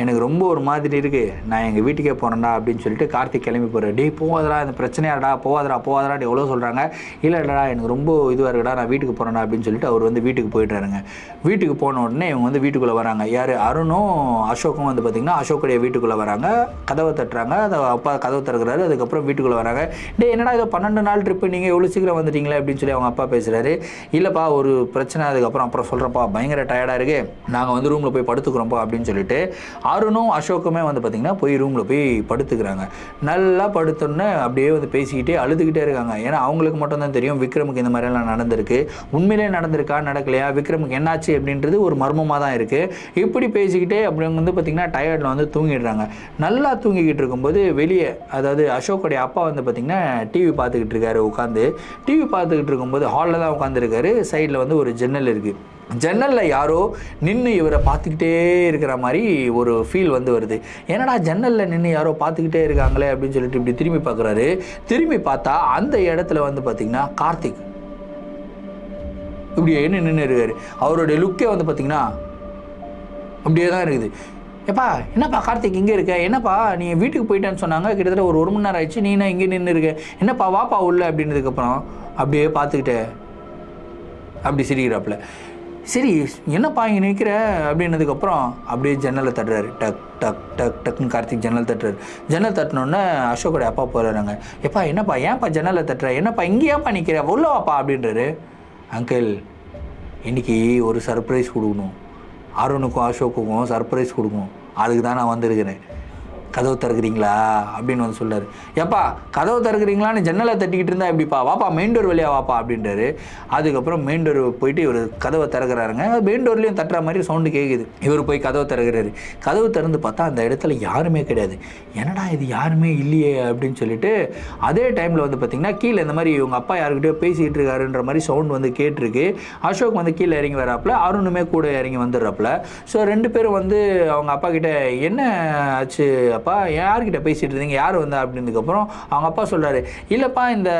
எனக்கு ரொம்ப ஒரு மாதிரி இருக்குது, நான் எங்கள் வீட்டுக்கே போகிறேன்டா அப்படின்னு சொல்லிட்டு கார்த்திக் கிளம்பி போகிறார். டேய் போகாதடா, இந்த பிரச்சனையாடா, போகாதடா எவ்வளோ சொல்கிறாங்க. இல்லைடா எனக்கு ரொம்ப இதுவாக இருக்குடா, நான் வீட்டுக்கு போகிறேன்டா அப்படின்னு சொல்லிட்டு அவர் வந்து வீட்டுக்கு போயிட்டுறாருங்க. வீட்டுக்கு போன உடனே இவங்க வந்து வீட்டுக்குள்ளே வராங்க. யார், அருணும் அசோக்கும் வந்து பார்த்திங்கன்னா அசோக்குடைய வீட்டுக்குள்ளே வராங்க. கதவை தட்டுறாங்க. அதை அப்பா கதவை திறக்கிறாரு. அதுக்கப்புறம் வீட்டுக்குள்ளே வராங்க. டே என்னடா இதோ 12 நாள் ட்ரிப்பு, நீங்கள் எவ்வளோ சீக்கிரம் வந்துட்டீங்களே அப்படின்னு சொல்லி அவங்க அப்பா பேசுகிறாரு. இல்லைப்பா ஒரு பிரச்சனை, அப்புறம் சொல்கிறப்பா பயங்கர டயர்டாக இருக்குது, நாங்கள் வந்து ரூமில் போய் படுத்துக்கிறோம்ப்பா அப்படின்னு சொல்லிட்டு அருணும் அசோக்குமே வந்து பார்த்திங்கன்னா போய் ரூமில் போய் படுத்துக்கிறாங்க. நல்லா படுத்தோன்னே அப்படியே வந்து பேசிக்கிட்டே அழுதுகிட்டே இருக்காங்க. ஏன்னா அவங்களுக்கு மட்டும்தான் தெரியும் விக்ரமுக்கு இந்த மாதிரியெல்லாம் நடந்திருக்கு. உண்மையிலே நடந்திருக்கா நடக்கலையா, விக்ரமுக்கு என்னாச்சு அப்படின்றது ஒரு மர்மமாக தான் இருக்குது. இப்படி பேசிக்கிட்டே அப்படி வந்து பார்த்திங்கன்னா டயர்டில் வந்து தூங்கிடுறாங்க. நல்லா தூங்கிக்கிட்டு இருக்கும்போது வெளியே, அதாவது அசோக்குடைய அப்பா வந்து பார்த்திங்கன்னா டிவி பார்த்துக்கிட்டு இருக்காரு. உட்காந்து டிவி பார்த்துக்கிட்டு இருக்கும்போது ஹாலில் தான் உட்காந்துருக்காரு. சைடில் வந்து ஒரு ஜன்னல் இருக்குது. ஜன்னலில் யாரோ நின்று இவரை பார்த்துக்கிட்டே இருக்கிற மாதிரி ஒரு ஃபீல் வந்து வருது. என்னடா ஜன்னலில் நின்று யாரோ பார்த்துக்கிட்டே இருக்காங்களே அப்படின்னு சொல்லிட்டு இப்படி திரும்பி பார்க்குறாரு. திரும்பி பார்த்தா அந்த இடத்துல வந்து பார்த்திங்கன்னா கார்த்திக் இப்படி என்ன நின்று இருக்காரு. அவருடைய லுக்கே வந்து பார்த்திங்கன்னா அப்படியே தான் இருக்குது. எப்பா என்னப்பா கார்த்திக் இங்கே இருக்க, என்னப்பா நீ வீட்டுக்கு போயிட்டேன்னு சொன்னாங்க, கிட்டத்தட்ட ஒரு மணி நேரம் ஆயிடுச்சு, நீ என்ன இங்கே நின்று இருக்க, என்னப்பா வாப்பா உள்ள அப்படின்றதுக்கப்புறம் அப்படியே பார்த்துக்கிட்டே அப்படி சிரிக்கிறாப்புல. சரி என்னப்பா இங்கே நிற்கிற அப்படின்னதுக்கப்புறம் அப்படியே ஜன்னலை தட்டுறாரு. டக்குன்னு கார்த்திக் ஜன்னல் தட்டுறாரு. ஜன்னல் தட்டினோடனே அசோக்கோட அப்பா போகிறாங்க. எப்பா என்னப்பா ஏன்ப்பா ஜன்னலை தட்டுற, என்னப்பா இங்கே ஏன்ப்பா நிற்கிற, உள்ளவாப்பா அப்படின்றாரு. அங்கிள் இன்றைக்கி ஒரு சர்ப்ரைஸ் கொடுக்கணும், அருணுக்கும் அசோக்குக்கும் சர்ப்ரைஸ் கொடுக்கணும், அதுக்கு தான் நான் வந்திருக்கிறேன். கதவு திறக்கிறீங்களா அப்படின்னு வந்து சொல்கிறார். எப்பா கதவு திறக்கிறீங்களான்னு ஜன்னலை தட்டிக்கிட்டு இருந்தா எப்படிப்பா, வாப்பா மெயின் டோர் வழியா வாப்பா அப்படின்றாரு. அதுக்கப்புறம் மெயின் டோர் போயிட்டு இவர் கதவை திறக்கிறாருங்க. மெயின் டோர்லேயும் தட்டுற மாதிரி சவுண்டு கேட்குது. இவர் போய் கதவை திறக்கிறாரு. கதவு திறந்து பார்த்தா அந்த இடத்துல யாருமே கிடையாது. என்னடா இது யாருமே இல்லையே அப்படின்னு சொல்லிட்டு அதே டைமில் வந்து பார்த்திங்கன்னா கீழே இந்த மாதிரி இவங்க அப்பா யாருக்கிட்டயோ பேசிகிட்டு இருக்காருன்ற மாதிரி சவுண்ட் வந்து கேட்டிருக்கு. அசோக் வந்து கீழே இறங்கி வராப்புல, அருணுமே கூட இறங்கி வந்துடுறாப்புல. ஸோ 2 பேரும் வந்து அவங்க அப்பா கிட்ட என்ன ஆச்சு அப்பா, யார்கிட்ட பேசிகிட்டு இருந்தீங்க, யார் வந்தா அப்படின்றதுக்கப்புறம் அவங்க அப்பா சொல்கிறாரு, இல்லைப்பா இந்த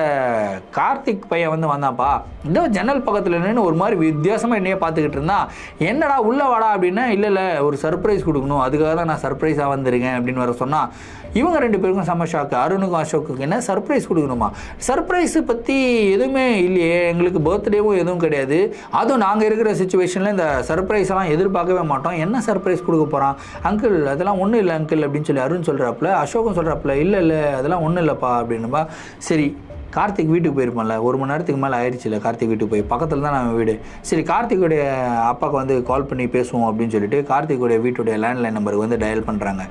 கார்த்திக் பையன் வந்து வந்தான்ப்பா, இந்த ஜன்னல் பக்கத்தில் நின்று ஒரு மாதிரி வித்தியாசமாக என்னையே பார்த்துக்கிட்டு இருந்தான், என்னடா உள்ளே வாடா அப்படின்னா, இல்லை ஒரு சர்ப்ரைஸ் கொடுக்கணும், அதுக்காக தான் நான் சர்ப்ரைஸாக வந்திருக்கேன் அப்படின்னு வர சொன்னால் இவங்க 2 பேருக்கும் செம்ம ஷாக்கு. அருணுக்கும் அசோக்குக்கும் என்ன சர்ப்ரைஸ் கொடுக்கணுமா, சர்ப்ரைஸை பற்றி எதுவுமே இல்லையே, எங்களுக்கு பர்த்டேவும் எதுவும் கிடையாது, அதுவும் நாங்கள் இருக்கிற சுச்சுவேஷனில் இந்த சர்ப்ரைஸ் எல்லாம் எதிர்பார்க்கவே மாட்டோம், என்ன சர்ப்ரைஸ் கொடுக்க போகிறான் அங்கிள், அதெல்லாம் ஒன்றும் இல்லை அங்கிள் அப்படின்னு சொல்லி அருண் சொல்கிறாப்புல. அசோக்கும் சொல்கிறாப்புல, இல்லை அதெல்லாம் ஒன்றும் இல்லைப்பா அப்படின்னுப்பா. சரி கார்த்திக் வீட்டுக்கு போயிருப்பான்ல, 1 மணி நேரத்துக்கு மேலே ஆயிடுச்சு இல்லை கார்த்திக் வீட்டுக்கு போய், பக்கத்தில் தான் நம்ம வீடு, சரி கார்த்திக்குடைய அப்பாவுக்கு வந்து கால் பண்ணி பேசுவோம் அப்படின்னு சொல்லிட்டு கார்த்திக்குடைய வீட்டுடைய லேண்ட்லைன் நம்பருக்கு வந்து டயல் பண்ணுறாங்க.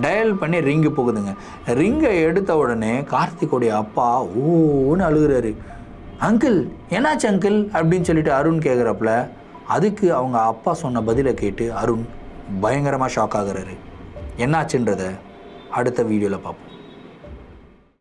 டயல் பண்ணி ரிங்கு போகுதுங்க. ரிங்கை எடுத்த உடனே கார்த்திக்குடைய அப்பா ஓன்னு அழுகிறாரு. அங்கிள் என்னாச்சு அங்கிள் அப்படின்னு சொல்லிட்டு அருண் கேட்குறப்பல, அதுக்கு அவங்க அப்பா சொன்ன பதிலை கேட்டு அருண் பயங்கரமாக ஷாக் ஆகுறாரு. என்னாச்சுன்றதை அடுத்த வீடியோவில் பார்ப்போம்.